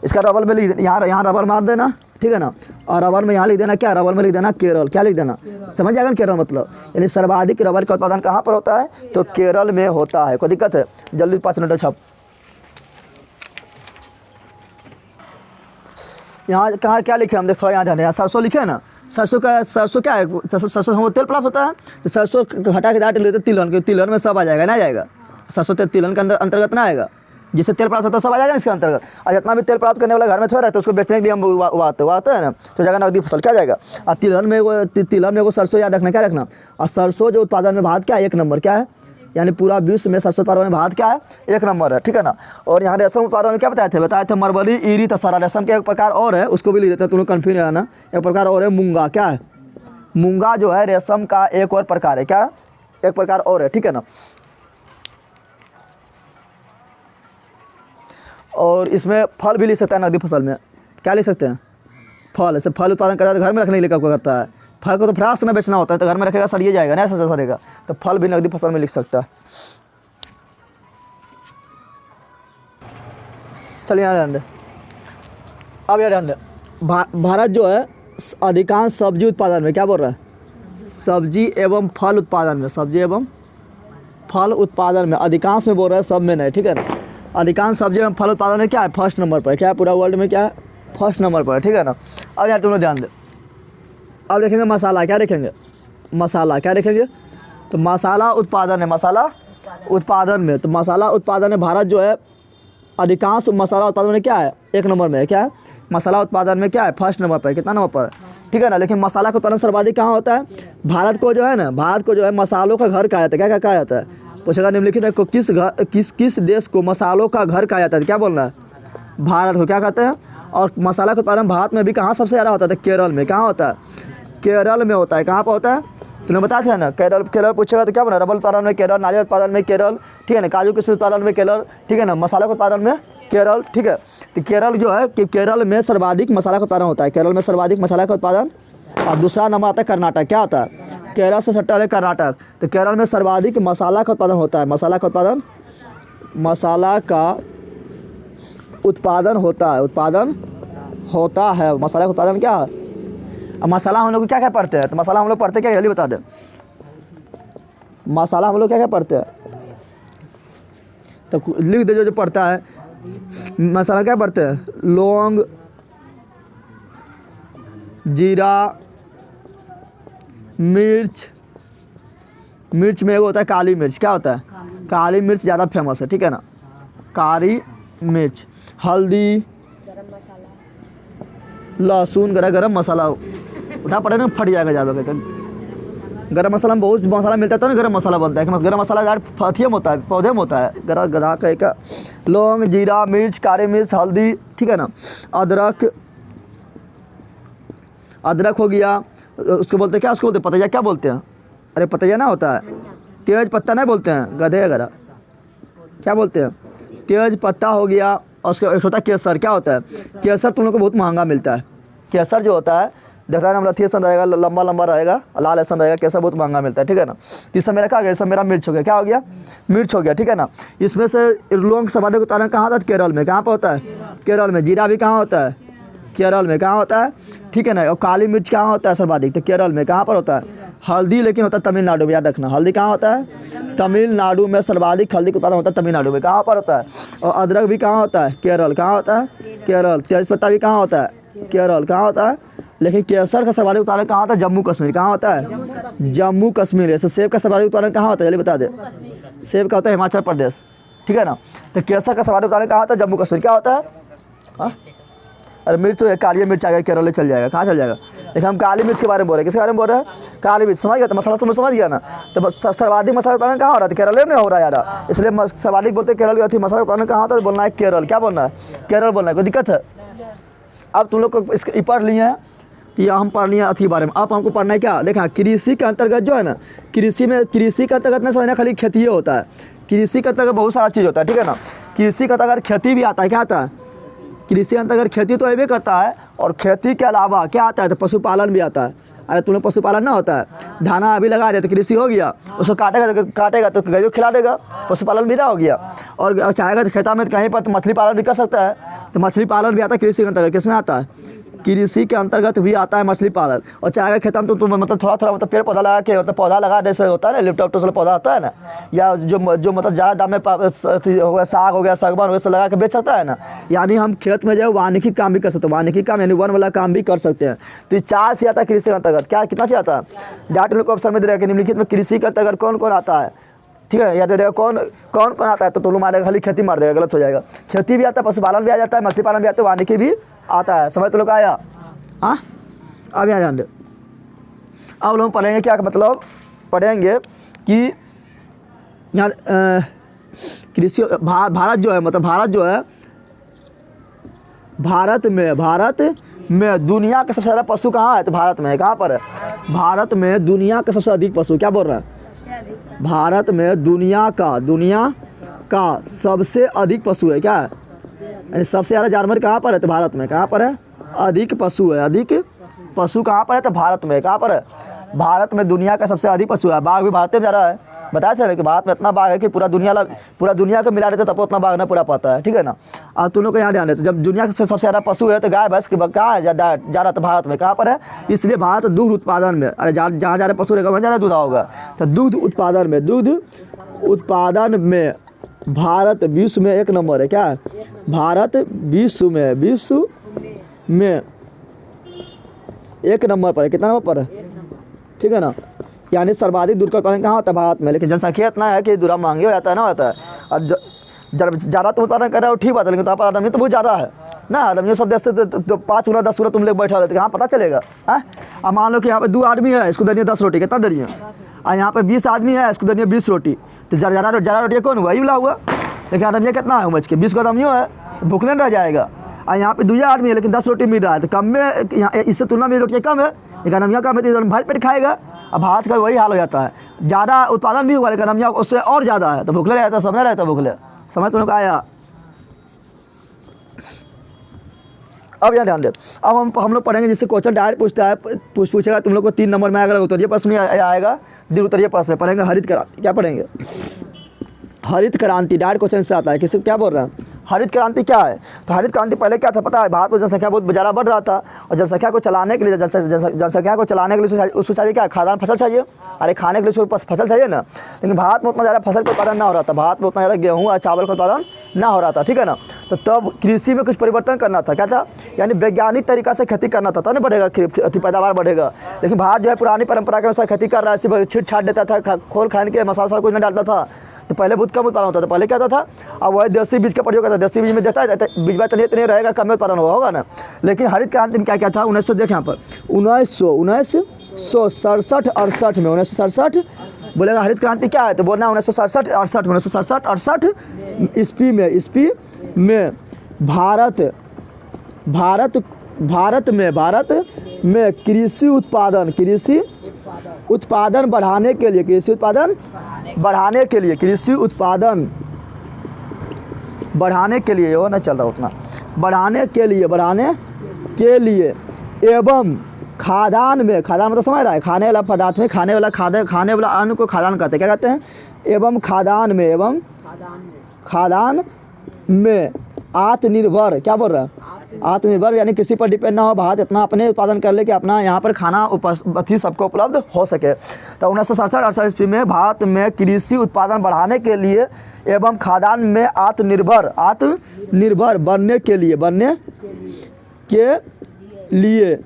इसका रबर में लिख, यहाँ रबर मार देना, ठीक है ना। और रबर में यहाँ लिख देना क्या? रबर में लिख देना केरल। क्या लिख देना? समझ जाएगा ना केरल मतलब। यानी सर्वाधिक रबर का उत्पादन कहाँ पर होता है? तो केरल में होता है। कोई दिक्कत है? जल्दी 5 मिनट छप। यहाँ कहाँ क्या लिखे हम? देख थोड़ा यहाँ ध्यान। यहाँ सरसों लिखे है ना। सरसों क्या है? सरसों हमको तेल प्राप्त होता है। तो सरसों हटा के डाट लेते तिलहन के, तिलहन में सब आ जाएगा ना जाएगा। सरसों तिलहन के अंतर्गत ना आएगा। जिससे तेल प्राप्त होता है सब आ जाएगा इसके अंतर्गत। और जितना भी तेल प्राप्त करने वाला घर में थोड़ा रहता है उसको बेचने के लिए हम उगाते हैं ना, तो जाएगा नकदी फसल। क्या जाएगा? और तिलहन में वो सरसों याद रखना। क्या रखना? और सरसों जो उत्पादन में भारत क्या है? 1 नंबर। क्या है? यानी पूरा विश्व में सरसों उत्पादन में भारत क्या है? 1 नंबर है। ठीक है ना। और यहाँ रेशम उत्पादन में क्या बताए थे? मरबली, ईरी, तसरा। रेशम का एक प्रकार और है, उसको भी लिख देते हैं, तुम लोग कन्फ्यूज है ना। एक प्रकार और है मूंगा। क्या है? मूंगा जो है रेशम का एक और प्रकार है। क्या? एक प्रकार और है। ठीक है ना। और इसमें फल भी लिख सकते हैं नकदी फसल में। क्या लिख सकते हैं? फल। ऐसे फल उत्पादन करता है तो घर में रखने के लिए क्या करता है? फल को तो फ्रास में बेचना होता है, तो घर में रखेगा सड़िए जाएगा ना, ऐसा सड़ेगा। तो फल भी नकदी फसल में लिख सकता है। चलिए यहाँ ध्यान दें। अब यहाँ ध्यान दें। भारत जो है अधिकांश सब्जी उत्पादन में, क्या बोल रहा है? सब्जी एवं फल उत्पादन में, सब्जी एवं फल उत्पादन में अधिकांश में बोल रहा है, सब में नहीं। ठीक है ना। अधिकांश सब्जी एवं फल उत्पादन में क्या है? फर्स्ट नंबर पर। क्या है? पूरा वर्ल्ड में क्या है? फर्स्ट नंबर पर। ठीक है ना। अब यार तुम लोग ध्यान दे। अब देखेंगे मसाला। क्या देखेंगे? मसाला। क्या देखेंगे? तो मसाला उत्पादन है। मसाला उत्पादन में, तो मसाला उत्पादन में भारत जो है अधिकांश मसाला उत्पादन में क्या है? 1 नंबर में है। क्या है? मसाला उत्पादन में क्या है? फर्स्ट नंबर पर। कितना नंबर पर? ठीक है ना। लेकिन मसाला का उत्पादन सर्वाधिक कहाँ होता है? भारत को जो है ना, भारत को जो है मसालों का घर कहा जाता है। क्या कहा जाता है? पूछेगा निम्नलिखित है को किस देश को मसालों का घर कहा जाता है? क्या बोलना है? भारत को क्या कहते हैं? और मसाला का उत्पादन भारत में भी कहाँ सबसे ज़्यादा होता है? केरल में। कहाँ होता है? केरल में होता है। कहाँ पर होता है? तुमने बताया था ना। केरल पूछेगा तो क्या बोला? रबर उत्पादन में केरल, नारियल उत्पादन में केरल, ठीक है ना, काजू किशमिश उत्पादन में केरल, ठीक है ना, मसाला के उत्पादन में केरल। ठीक है। तो केरल जो है कि केरल में सर्वाधिक मसाला का उत्पादन होता है। केरल में सर्वाधिक मसाला का उत्पादन। और दूसरा नंबर आता है कर्नाटक। क्या आता है? केरल से सट्टा है कर्नाटक। तो केरल में सर्वाधिक मसाला का उत्पादन होता है। मसाला का उत्पादन होता है। मसाला का उत्पादन क्या है? अब मसाला हम लोग क्या क्या पढ़ते हैं? तो मसाला हम लोग पढ़ते क्या? जल्दी बता दें। मसाला हम लोग क्या क्या पढ़ते हैं? तो लिख दे जो पढ़ता है। मसाला क्या पढ़ते हैं? लौंग, जीरा, मिर्च, मिर्च में वो होता है काली मिर्च, क्या होता है? काली मिर्च ज़्यादा फेमस है, ठीक है ना, काली मिर्च। हल्दी, लहसुन, गरम मसाला उठा पड़े ना फट जाएगा ज़्यादा करके। गरम मसाला में बहुत मसाला मिलता है तो ना गरम मसाला बनता है। गरम मसाला यार अथिया में होता है, पौधे में होता है। गदा का लौंग, जीरा, मिर्च, काली मिर्च, हल्दी, ठीक है ना, अदरक हो गया। उसको बोलते हैं क्या? उसको बोलते हैं पतैया। क्या बोलते हैं? अरे पतैया ना होता है, तेज पत्ता नहीं बोलते हैं, गधे वगैरह क्या बोलते हैं? तेज पत्ता हो गया। और उसका एक होता है केसर। क्या होता है? केसर तुम लोग को बहुत महंगा मिलता है। केसर जो होता है देखा है, रथी सन रहेगा, लंबा लंबा रहेगा, लाल ऐसा रहेगा, केसर बहुत महंगा मिलता है, ठीक है ना। इस सब मेरा क्या हो गया? इस सब मेरा मिर्च हो गया। क्या हो गया? मिर्च हो गया, ठीक है ना। इसमें से लौंग सर्वाधिक उत्पादन कहाँ होता है? केरल में। कहाँ पर होता है? केरल में। जीरा भी कहाँ होता है? केरल में। कहाँ होता है? ठीक है ना। और काली मिर्च कहाँ होता है सर्वाधिक? तो केरल में। कहाँ पर होता है? हल्दी लेकिन होता है तमिलनाडु में, याद रखना। हल्दी कहाँ होता है? तमिलनाडु में। सर्वाधिक हल्दी का उत्पादन होता है तमिलनाडु में। कहाँ पर होता है? और अदरक भी कहाँ होता है? केरल। कहाँ होता है? केरल। तेजपत्ता भी कहाँ होता है? केरल। कहाँ होता है? लेकिन केसर का सर्वाधिक उत्पादन कहाँ होता है? जम्मू कश्मीर। कहाँ होता है? जम्मू कश्मीर। ऐसे सेब का सर्वाधिक उत्पादन कहाँ होता है? जल्दी बता दे। सेब का होता है हिमाचल प्रदेश, ठीक है ना। तो केसर का सर्वाधिक उत्पादन कहाँ होता है? जम्मू कश्मीर। क्या होता है? हाँ, अरे मिर्च तो काली मिर्च आ गया, केरल चल जाएगा। कहाँ चल जाएगा? देखिए हम काली मिर्च के बारे में बोल रहे हैं। किसके बारे में बोल रहे हैं? काली मिर्च। समझ गया? तो मसाला तुम समझ गया ना। तो सर्वाधिक मसाला उत्पादन कहाँ हो रहा है? केरल में नहीं हो रहा है यार, इसलिए सर्वाधिक बोलते केरल की मसाला उत्पादन कहाँ होता है? बोलना है केरल। क्या बोलना है? केरल बोलना है। कोई दिक्कत है? अब तुम लोग को इसके पढ़ लिए हैं, या हम पढ़ लिए अथी बारे में। अब हमको पढ़ना है क्या? देखा कृषि के अंतर्गत जो है ना, कृषि के अंतर्गत ना समझना खाली खेती ही होता है। कृषि के अंतर्गत बहुत सारा चीज़ होता है, ठीक है ना। कृषि के अंतर्गत खेती भी आता है। क्या आता है? कृषि के अंतर्गत खेती तो ये करता है, और खेती के अलावा क्या आता है? तो पशुपालन भी आता है। अरे तुम्हें पशुपालन ना होता है, धाना अभी लगा रहे तो कृषि हो गया, उसको काटेगा तो गायों खिला देगा, पशुपालन भी ना हो गया। और चाहेगा तो खेता में कहीं पर तो मछली पालन भी कर सकता है, तो मछली पालन भी आता है कृषि के अंतर्गत। किसमें आता है? कृषि के अंतर्गत भी आता है मछली पालन। और चाहेगा खेत में तो मतलब थोड़ा थोड़ा मतलब पेड़ पौधा लगा के, मतलब पौधा लगा जैसे होता है ना, लिफ्ट वाला पौधा होता है ना, या जो मतलब ज़्यादा दाम में हो गया, साग हो गया, सागवान हो गया, लगा के बेच सकता है ना। यानी हम खेत में जो वानिकी काम भी कर सकते हैं, वानिकी काम यानी वन वाला काम भी कर सकते हैं। तो 4 से आता है कृषि के अंतर्गत। क्या कितना से आता है? जाट लोग को ऑप्शन में दे रहा है कि निम्नलिखित में कृषि के अंतर्गत कौन कौन आता है, ठीक है। या दे देगा कौन कौन आता है, तो तुम लोग मारेगा खाली खेती मार देगा, गलत हो जाएगा। खेती भी आता है, पशुपालन भी आ जाता है, मछली पालन भी आता है, वानिकी भी आता है। समझ तुम लोग आया? हाँ, अब यहाँ ध्यान दे। अब लोग पढ़ेंगे क्या, मतलब पढ़ेंगे कि यहाँ कृषि भारत जो है, मतलब भारत जो है, भारत में दुनिया का सबसे ज़्यादा पशु कहाँ है? तो भारत में है। कहाँ पर है? भारत में दुनिया का सबसे अधिक पशु। क्या बोल रहा है? भारत में दुनिया का सबसे अधिक पशु है। क्या है? यानी सबसे ज़्यादा जानवर कहाँ पर है? तो भारत में। कहाँ पर है? अधिक पशु है। अधिक पशु कहाँ पर है? तो भारत में। कहाँ पर है? भारत में दुनिया का सबसे अधिक पशु है। बाघ भी भारत में जा रहा है। बताया चले कि भारत में इतना बाघ है कि पूरा दुनिया को मिला देते तब उतना बाघ ना पूरा पाता है, ठीक है ना। अब तुम लोग को यहाँ ध्यान देते, जब दुनिया से सबसे ज़्यादा पशु है तो गाय भैंस कहाँ जा रहा था? भारत में। कहाँ पर है? इसलिए भारत दुग्ध उत्पादन में, अरे जहाँ जा रहे पशु रहेगा वहाँ जा रहा दूध होगा। तो दुग्ध उत्पादन में भारत विश्व में 1 नंबर है। क्या है? भारत विश्व में 1 नंबर पर है। कितना नंबर पर है? ठीक है ना। यानी सर्वाधिक दूध का उत्पादन कहाँ होता है? भारत में। लेकिन जनसंख्या इतना है कि दूध महंगे हो जाता है ना, होता है। और ज़्यादा तो उत्पादन कर रहे हो, ठीक बात है, लेकिन तो आदमी तो बहुत ज़्यादा है ना। आदमी सब देश से तो 5 गुना 10 गुना तुम लोग बैठा रहते, कहाँ पता चलेगा? अब मान लो कि यहाँ पे 2 आदमी है, इसको देनी 10 रोटी, कितना देनी है? और यहाँ पे 20 आदमी है, इसको देनी 20 रोटी, तो ज़्यादा रोटी कौन हुआ? यही हुआ। लेकिन आदमी कितना है उमच के? 20 का आदमी है, तो भूखने रह जाएगा। और यहाँ पे 2 आदमी है लेकिन 10 रोटी मिल रहा है, तो कम में यहाँ इससे तुलना में रोटियाँ कम है, लेकिन अनमिया कम है तो भर पेट खाएगा। अब भारत का वही हाल हो जाता है, ज़्यादा उत्पादन भी हुआ लेकिन अनमिया उससे और ज़्यादा है, तो भूखले रहता है, समझ रहता है भूखले। समझ तुम लोग आया? अब यहाँ ध्यान दे। अब हम लोग पढ़ेंगे, जिससे क्वेश्चन डायरेक्ट पूछता है, पूछेगा तुम लोग को 3 नंबर में अगर उत्तरीय प्रश्न में आएगा, दिन उत्तरीय प्रश्न पढ़ेंगे। हरित क्रांति क्या पढ़ेंगे? हरित क्रांति डायरेक्ट क्वेश्चन से आता है। किसी क्या बोल रहा है? हरित क्रांति क्या है? तो हरित क्रांति पहले क्या था पता है? भारत में जनसंख्या बहुत ज़्यादा बढ़ रहा था और जनसंख्या को चलाने के लिए जनसंख्या को चलाने के लिए उसको चाहिए क्या? खाद्यान्न फसल चाहिए। अरे खाने के लिए उसको फसल चाहिए ना। लेकिन भारत में उतना ज़्यादा फसल का उत्पादन ना हो रहा था, भारत में उतना ज़्यादा गेहूँ और चावल का उत्पादन ना हो रहा था, ठीक है ना। तो तब कृषि में कुछ परिवर्तन करना था। क्या था? यानी वैज्ञानिक तरीका से खेती करना था, तब नहीं बढ़ेगा पैदावार बढ़ेगा। लेकिन भारत जो है पुरानी परंपरा के अनुसार खेती कर रहा है, सिर्फ छीट छाट देता था, खोल खान के मसाला कुछ नहीं डालता था। तो पहले बहुत कम उत्पादन होता था। पहले क्या होता था? अब वह देसी बीज का प्रयोग करता था। देसी बीज में देता है बीज में इतने रहेगा, कम में उत्पादन होगा ना। लेकिन हरित क्रांति में क्या क्या था? 1900 देखें यहाँ पर 1967-68 में 1967 बोलेगा हरित क्रांति क्या है? तो बोलना 1967-68 ईस्वी में भारत में कृषि उत्पादन बढ़ाने के लिए वो नहीं चल रहा उतना, बढ़ाने के लिए एवं खाद्यान्न मतलब समझ रहा है? खाने वाला पदार्थ में खाने वाला अन्न को खाद्यान्न कहते हैं। क्या कहते हैं? एवं खाद्यान्न में आत्मनिर्भर, क्या बोल रहा है? आत्मनिर्भर यानी किसी पर डिपेंड ना हो, भारत इतना अपने उत्पादन कर ले कि अपना यहाँ पर खाना सबको उपलब्ध हो सके। तो 1967-68 ईस्वी में भारत में कृषि उत्पादन बढ़ाने के लिए एवं खाद्यान्न में आत्मनिर्भर बनने के लिए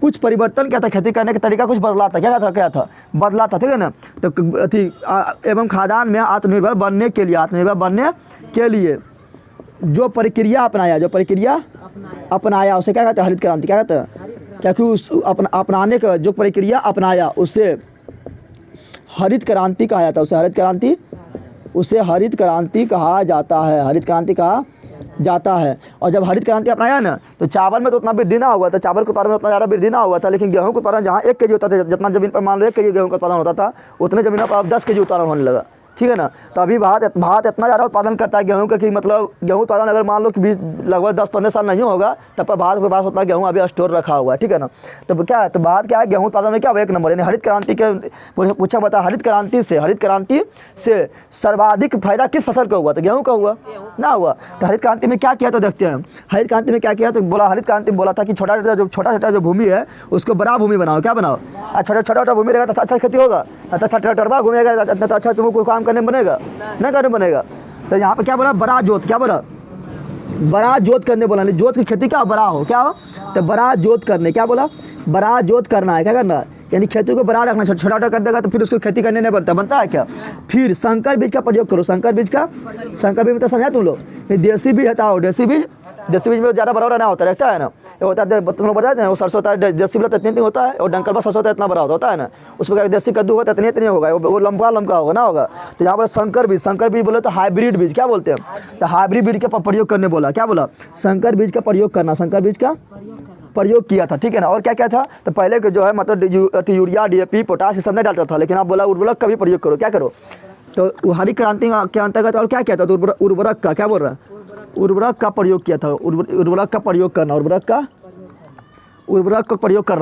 कुछ परिवर्तन क्या था? खेती करने का तरीका कुछ बदला था। क्या था? बदला था, ठीक है ना। तो एवं खाद्यान्न में आत्मनिर्भर बनने के लिए जो प्रक्रिया अपनाया उसे क्या कहते हैं? हरित क्रांति। क्या कहते हैं? क्योंकि उस अपनाने का जो प्रक्रिया अपनाया उसे हरित क्रांति कहा जाता है। उसे हरित क्रांति कहा जाता है। और जब हरित क्रांति अपनाया ना तो चावल में तो उतना वृद्धि ना हुआ था, चावल के उत्पादन में उतना ज़्यादा वृद्धि ना हुआ था। लेकिन गेहूँ का उत्पादन जहाँ 1 kg होता था, जितना जमीन पर मान लो 1 kg गेहूँ का उत्पादन होता था, उतने जमीनों पर अब 10 kg उत्पादन होने लगा, ठीक है ना। तो अभी भारत इतना ज़्यादा उत्पादन करता है गेहूं का कि मतलब गेहूं उत्पादन अगर मान लो कि लगभग 10-15 साल नहीं होगा तब पर भारत के पास उतना गेहूं अभी स्टोर रखा हुआ है, ठीक है ना। तो क्या है? तो भारत क्या है? गेहूं उत्पादन में क्या हुआ? 1 नंबर। यानी हरित क्रांति के पूछा बता, हरित क्रांति से सर्वाधिक फायदा किस फसल का हुआ? तो गेहूँ का हुआ ना हुआ। तो हरित क्रांति में क्या किया? तो देखते हैं हरित क्रांति में क्या किया। तो बोला हरित क्रांति बोला था कि छोटा छोटा जो भूमि है उसको बड़ा भूमि बनाओ। क्या बनाओ? छोटा भूमि रहेगा तो अच्छा खेती होगा। अच्छा ट्रैक्टर घूमेगा तो अच्छा तुमको कोई काम करने बनेगा नहीं, करने बनेगा। तो यहाँ पे क्या बोला? बड़ा जोत। क्या बोला? बड़ा जोत करने बोला। नहीं, जोत की खेती क्या बड़ा हो, क्या हो? तो बड़ा जोत करने। क्या बोला? बड़ा जोत करना है। क्या करना है? यानी खेती को बड़ा रखना। छोटा कर देगा तो फिर उसको खेती करने नहीं बनता है क्या? फिर संकर बीज का प्रयोग करो। संकर बीज में तो समझा तुम लोग? देसी बीज हटाओ। देसी बीज में ज़्यादा बड़ा ना होता रहता है ना। ये होता है तुम लोग बताते हैं वो सरसों होता है, देसी वाला इतनी होता है और डंकल सरसों होता है इतना बड़ा होता है ना। उसमें देसी कद्दू होता है इतनी होगा, वो लंबा होगा ना होगा। तो यहाँ पर संकर बीज बोले तो हाइब्रिड बीज। क्या बोलते हैं? तो हाइब्रिड बीज का प्रयोग करने बोला। क्या बोला? संकर बीज का प्रयोग करना। संकर बीज का प्रयोग किया था, ठीक है ना। और क्या क्या था? तो पहले के जो है मतलब यूरिया, DAP, पोटाश ये सब नहीं डालता था। लेकिन आप बोला उर्वरक का भी प्रयोग करो। क्या करो? तो हरित क्रांति के अंतर्गत और क्या किया था? तो उर्वरक का, क्या बोल रहा है? उर्वरक का प्रयोग किया था। उर्वरक का प्रयोग करना,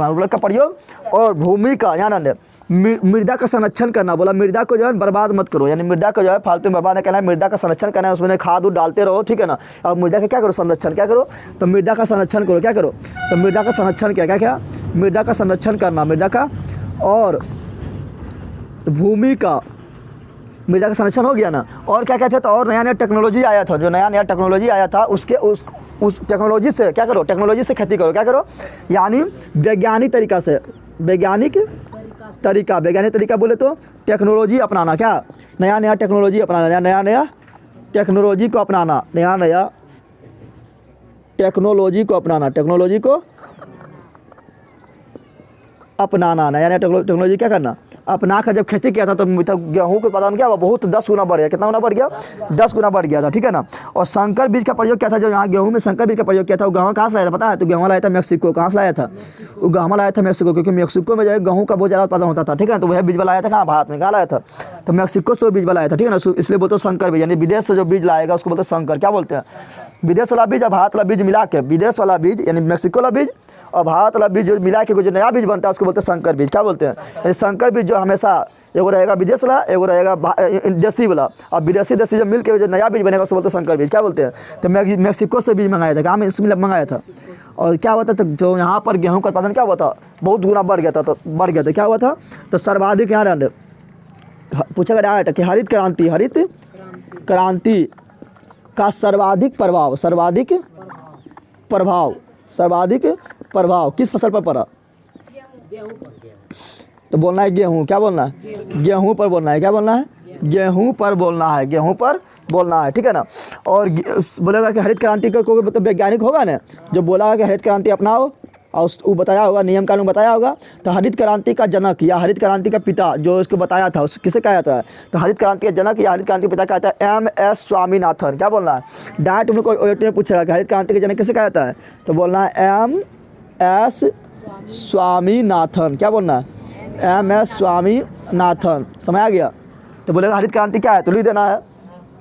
उर्वरक का प्रयोग और भूमि का यानी मृदा का संरक्षण करना। बोला मृदा को जो है बर्बाद मत करो, यानी मृदा को जो है फालतू में बर्बाद नहीं करना है। मृदा का संरक्षण करना है, उसमें खाद डालते रहो, ठीक है ना। और मृदा का क्या करो? संरक्षण। क्या करो? तो मृदा का संरक्षण करो। क्या करो? तो मृदा का संरक्षण क्या मृदा का संरक्षण करना। मृदा का और भूमि का मृदा का संरक्षण हो गया ना। और क्या कहते हैं? तो और नया टेक्नोलॉजी आया था। जो नया टेक्नोलॉजी आया था उस टेक्नोलॉजी से क्या करो? टेक्नोलॉजी से खेती करो। क्या करो? यानी वैज्ञानिक तरीका बोले तो टेक्नोलॉजी अपनाना। क्या? नया टेक्नोलॉजी अपनाना। नया टेक्नोलॉजी को अपनाना। नया टेक्नोलॉजी को टेक्नोलॉजी क्या करना? अपना कर जब खेती किया था तो गेहूं का उत्पादन क्या हुआ? बहुत 10 गुना बढ़ गया। कितना गुना बढ़ गया? 10 गुना बढ़ गया था, ठीक है ना। और संकर बीज का प्रयोग क्या था? जो यहाँ गेहूं में संकर बीज का प्रयोग किया था वो गेहूं कहाँ से लाया था पता है? तो गेहूं लाया था मेक्सिको। कहाँ से लाया था? वो गेहूं लाया था मेक्सिको, क्योंकि मेक्सिको में जो है गेहूं का बहुत ज़्यादा उत्पादन होता था, ठीक है। तो वह बीज वाला आया था कहाँ? भारत में। कहाँ लाया था? तो मेक्सिको से बीज वाला आया था, ठीक है ना। इसलिए बोलते हैं संकर बीज, यानी विदेश से जो बीज लाएगा उसको बोलते हैं संकर। क्या बोलते हैं? विदेश वाला बीज और भारत वाला बीज मिला के, विदेश वाला बीज यानी मेक्सिको वाला बीज और भारत वाला बीज जो मिला के जो नया बीज बनता है उसको बोलते हैं संकर बीज। क्या बोलते हैं? यानी संकर बीज जो हमेशा एगो रहेगा विदेश वाला, एगो रहेगा देसी वाला, और विदेशी देसी जब मिल के जो नया बीज बनेगा उसको बोलते हैं संकर बीज। क्या बोलते हैं? तो मैक्सिको से बीज मंगाया था, कहाँ में इसमें मंगाया था, और क्या हुआ था तो यहाँ पर गेहूँ का उत्पादन क्या हुआ था, बहुत गुना बढ़ गया था। तो बढ़ गया था, क्या हुआ था, तो सर्वाधिक यहाँ रहा पूछेगा डायरेक्ट कि हरित क्रांति का सर्वाधिक प्रभाव किस फसल पर पड़ा? तो बोलना है गेहूँ। क्या बोलना है? गेहूँ पर बोलना है। क्या बोलना है? गेहूँ पर बोलना है, गेहूँ पर बोलना है, ठीक है ना। और बोलेगा कि हरित क्रांति का कोई मतलब वैज्ञानिक होगा ना जो बोला कि हरित क्रांति अपनाओ, और वो बताया होगा, नियम कानून बताया होगा, तो हरित क्रांति का जनक या हरित क्रांति का पिता जो इसको बताया था, उस किसे कहा जाता है? तो हरित क्रांति का जनक या हरित क्रांति का पिता कहा जाता है MS स्वामीनाथन। क्या बोलना है? डायरेक्ट उनको में पूछेगा कि हरित क्रांति के जनक किसे कहा जाता है, तो बोलना है MS स्वामीनाथन। क्या बोलना है? MS स्वामीनाथन। समझ आ गया? तो बोलेगा हरित क्रांति क्या है, तो लिख देना है,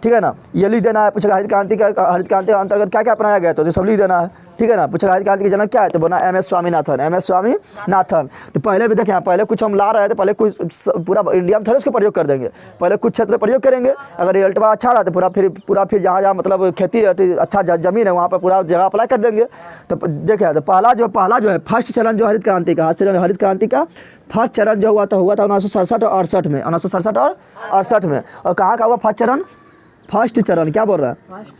ठीक है ना। ये लिख देना है। पूछेगा हरित क्रांति के अंतर्गत क्या क्या अपनाया गया, तो सब लिख देना है, ठीक है ना। पूछेगा हरित क्रांति के जनक क्या है, तो बोलना MS स्वामीनाथन। तो पहले भी देखें, पहले कुछ हम ला रहे थे, पहले कुछ पूरा इंडिया में थोड़े उसको प्रयोग कर देंगे, पहले कुछ क्षेत्र में प्रयोग करेंगे। अगर रिजल्ट अच्छा रहा तो फिर जहाँ मतलब खेती रहती अच्छा जमीन है वहाँ पर पूरा जगह अप्लाई कर देंगे। तो देखें, तो पहला जो है फर्स्ट चरण जो हरित क्रांति का फर्स्ट चरण जो हुआ था 1967 और 68 में, 1967 और 68 में। और कहाँ का हुआ फर्स्ट चरण? क्या बोल रहा है?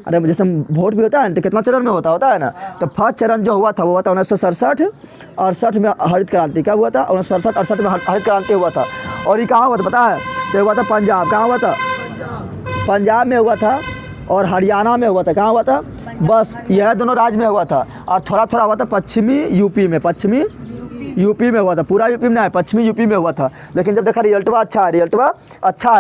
अरे जैसे वोट भी होता है तो कितना चरण में होता है ना। तो फर्स्ट चरण जो हुआ था वो हुआ था 1967-68 में हरित क्रांति। क्या हुआ था? 1967-68 में हरित क्रांति हुआ था। और ये कहाँ हुआ था पता है? तो हुआ था पंजाब। कहाँ हुआ था? पंजाब में हुआ था, और हरियाणा में हुआ था। कहाँ हुआ था? बस यह दोनों राज्य में हुआ था, और थोड़ा थोड़ा हुआ था पश्चिमी यूपी में हुआ था। पूरा यूपी में नहीं, पश्चिमी यूपी में हुआ था। लेकिन जब देखा रिजल्ट अच्छा है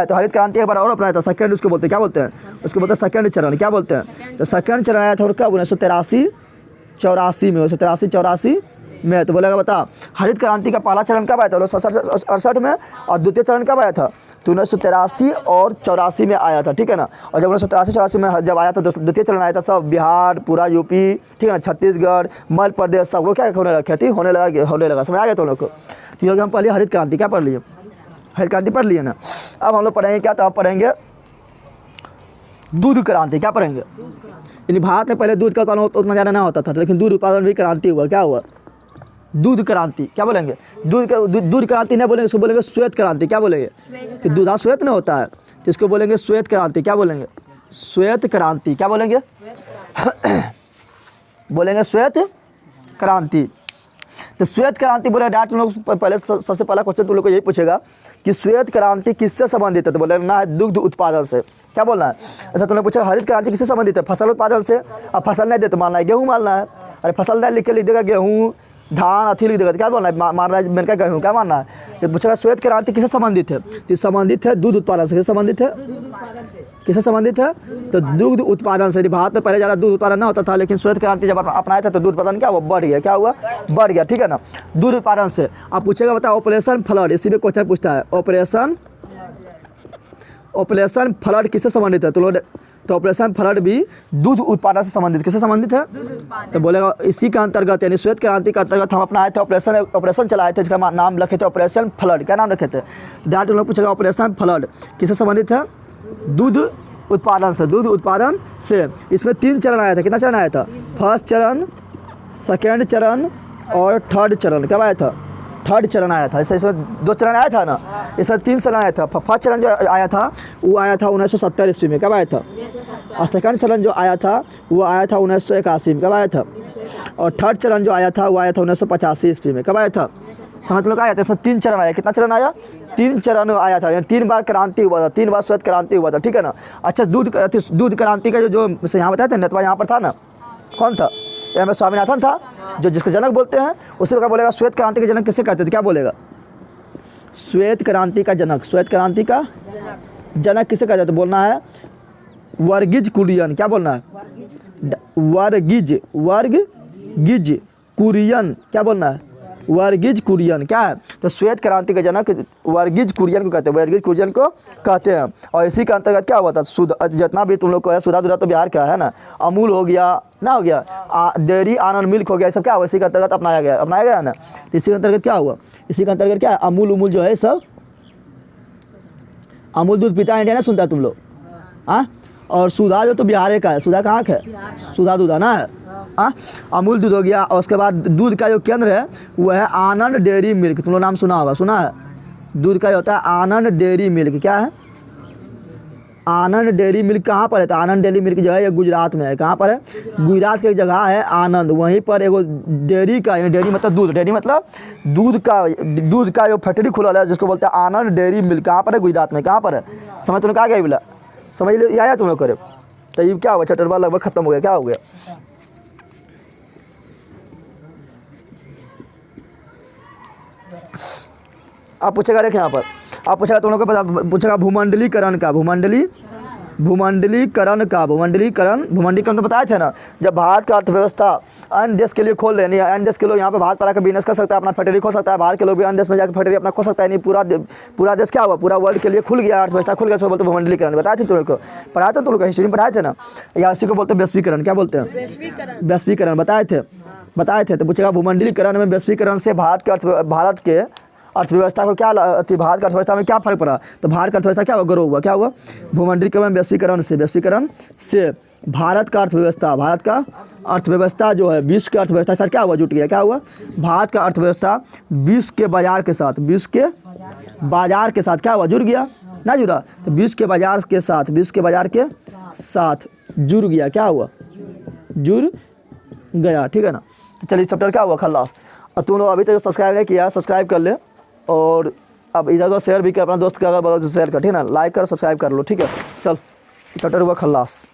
तो हरित क्रांति एक बार और अपनाया था, सेकंड उसको बोलते हैं। क्या बोलते हैं? उसको बोलते हैं सेकंड चरण। क्या बोलते हैं? तो सेकंड चरण आया था और कब? 1983-84 में, 1983-84 में। तो बोलेगा बता हरित क्रांति का पहला चरण कब आया था? 1967-68 में। और द्वितीय चरण कब आया था? तो 1983 और 84 में आया था, ठीक है ना। और जब 1983-84 में जब आया था द्वितीय चरण आया था, सब बिहार, पूरा यूपी, ठीक है ना, छत्तीसगढ़, मध्य प्रदेश, सब लोग क्या होने लगा, खेती होने लगा। समझ आ गया तो लोग को? तो हम पहले हरित क्रांति क्या पढ़ लिए? हरित क्रांति पढ़ लिए ना। अब हम लोग पढ़ेंगे क्या? तो अब पढ़ेंगे दूध क्रांति। क्या पढ़ेंगे? यानी भारत में पहले दूध का उत्पादन उतना ज़्यादा नहीं होता था, लेकिन दूध उत्पादन भी क्रांति हुआ। क्या हुआ? दूध क्रांति। क्या बोलेंगे? दूध क्रांति नहीं बोलेंगे, इसको बोलेंगे श्वेत क्रांति। क्या बोलेंगे? कि दूधा श्वेत नहीं होता है, तो इसको बोलेंगे श्वेत क्रांति। क्या बोलेंगे? श्वेत क्रांति। क्या बोलेंगे? बोलेंगे श्वेत क्रांति। तो श्वेत क्रांति बोले डायरेक्ट लोग पहले सबसे पहला क्वेश्चन तुम लोग को यही पूछेगा कि श्वेत क्रांति किससे संबंधित है, तो बोले ना है दुग्ध उत्पादन से। क्या बोलना है? ऐसा तुमने पूछा हरित क्रांति किससे संबंधित है? फसल उत्पादन से। अब फसल नहीं दे तो मानना है गेहूँ मानना है। अरे फसल नहीं लिख देगा गेहूँ, धान अथी लिख देगा, तो क्या बोलना है? मानना है मैंने क्या गेहूँ। क्या मानना है? तो पूछेगा श्वेत क्रांति किससे संबंधित है? तो संबंधित है दूध उत्पादन से। किससे संबंधित है? तो दूध उत्पादन से। भारत में पहले ज़्यादा दूध उत्पादन ना होता था, लेकिन श्वेत क्रांति जब अपनाया था तो दूध उत्पादन क्या हुआ? बढ़ गया। क्या हुआ? बढ़ गया, ठीक है ना, दूध उत्पादन से। अब पूछेगा बता ऑपरेशन फ्लड, इसी में क्वेश्चन पूछता है ऑपरेशन फ्लड किससे संबंधित है? तो ऑपरेशन फ्लड भी दूध उत्पादन से संबंधित। किससे संबंधित है? तो बोलेगा इसी के अंतर्गत, यानी श्वेत क्रांति के अंतर्गत हम अपनाए थे ऑपरेशन चलाए थे, जिसका नाम रखे थे ऑपरेशन फ्लड। क्या नाम रखे थे? डायरेक्ट लोग पूछेगा ऑपरेशन फ्लड किससे संबंधित है? दूध उत्पादन से। इसमें 3 चरण आया था। कितना चरण आया था? फर्स्ट चरण, सेकेंड चरण और थर्ड चरण। कब आया था? थर्ड चरण आया था। इसमें 2 चरण आया था ना, इसमें 3 चरण आया था। फर्स्ट चरण जो आया था वो आया था 1970 ईस्वी में। कब आया था? और सेकंड चरण जो आया था वो आया था 1981 में। कब आया था? और थर्ड चरण जो आया था वो आया था 1985 ईस्वी में। कब आया था? समझ लो आया था। इसमें 3 चरण आया। कितना चरण आया? 3 चरण आया था, यानी 3 बार क्रांति हुआ था, 3 बार श्वेत क्रांति हुआ था, ठीक है ना। अच्छा, दूध क्रांति का जो यहाँ बताया था नेतवा यहाँ पर था ना, कौन था? MS स्वामीनाथन था, जो जिसको जनक बोलते हैं। उसी का बोलेगा श्वेत क्रांति के जनक किसे कहते थे? क्या बोलेगा? श्वेत क्रांति का जनक किसे कहते थे? बोलना है वर्गीज कुरियन। क्या बोलना है? वर्गीज कुरियन। क्या बोलना है? वर्गीज कुरियन क्या है, तो श्वेत क्रांति के जनक वर्गीज कुरियन को कहते हैं, वर्गीज कुरियन को कहते हैं। और इसी के अंतर्गत क्या हुआ था, जितना भी तुम लोग को है सुधा दुधा तो बिहार का है ना, अमूल हो गया ना, हो गया डेयरी आनंद मिल्क हो गया, सब क्या हुआ इसी के अंतर्गत अपनाया गया ना। तो इसी के अंतर्गत क्या हुआ, इसी के अंतर्गत क्या है, अमूल उमूल जो है सब, अमूल दूध पीता है इंडिया ना, सुनता है तुम लोग हाँ। और सुधा जो तो बिहार का है, सुधा कहाँ का है, सुधा दूधा ना है हाँ। अमूल दूध हो गया, और उसके बाद दूध का जो केंद्र है वो है आनंद डेयरी मिल्क, तुम लोग नाम सुना होगा, सुना है, दूध का जो होता है आनंद डेयरी मिल्क, क्या है आनंद डेयरी मिल्क, कहाँ पर है, तो आनंद डेयरी मिल्क जो है ये गुजरात में है, कहाँ पर है, गुजरात की एक जगह है आनंद, वहीं पर एगो डेयरी का, डेयरी मतलब दूध, डेयरी मतलब दूध का जो फैक्ट्री खुला है जिसको बोलते हैं आनंद डेयरी मिल्क, कहाँ पर है, गुजरात में, कहाँ पर है, समझ तुमने कहा गया बोला, समझ लो आया तुम लोग करे। तो ये क्या हुआ, चैप्टर वन लगभग खत्म हो गया, क्या हो गया, आप पूछेगा देख यहाँ पर, आप पूछेगा तुम लोग को पता, पूछेगा भूमंडलीकरण का, भूमंडलीकरण तो बताए थे ना, जब भारत का अर्थव्यवस्था अन्य देश के लिए खोल रहे नहीं, अन्य देश के लोग यहाँ पे भारत पर आकर बिजनेस कर सकता है, अपना फैक्ट्री खोल सकता है, बाहर के लोग भी अन्य देश में जाकर फैक्ट्री अपना खोल सकता है, नहीं पूरा देश क्या हुआ, पूरा वर्ल्ड के लिए खुल गया, अर्थव्यवस्था खुल गया, इसको बोलते भूमंडलीकरण, बताए थे तुम लोग को, पढ़ाए थे तुम लोग हिस्ट्री में पढ़ाए थे ना, या इसी को बोलते हैं वैश्वीकरण, क्या बोलते हैं वैश्वीकरण, बताए थे। तो पूछेगा भूमंडलीकरण में वैश्वीकरण से भारत के अर्थव्यवस्था को क्या, भारत की अर्थव्यवस्था में क्या फर्क पड़ा, तो भारत का अर्थव्यवस्था क्या हुआ, ग्रो हुआ, क्या हुआ, भूमंडलीकरण वैश्वीकरण से भारत का अर्थव्यवस्था जो है विश्व की अर्थव्यवस्था के साथ क्या हुआ, जुट गया, क्या हुआ, भारत का अर्थव्यवस्था विश्व के बाजार के साथ क्या हुआ, जुड़ गया ना, जुड़ा, तो विश्व के बाजार के साथ जुड़ गया, क्या हुआ, जुड़ गया, ठीक है ना। तो चलिए चैप्टर क्या हुआ खल्लास। और तुम लोग अभी तक सब्सक्राइब नहीं किया, सब्सक्राइब कर ले, और अब इधर उधर शेयर भी कर, अपना दोस्त के अगर बगल से शेयर कर, ठीक है ना, लाइक कर, सब्सक्राइब कर लो, ठीक है। चल चैप्टर हुआ खल्लास।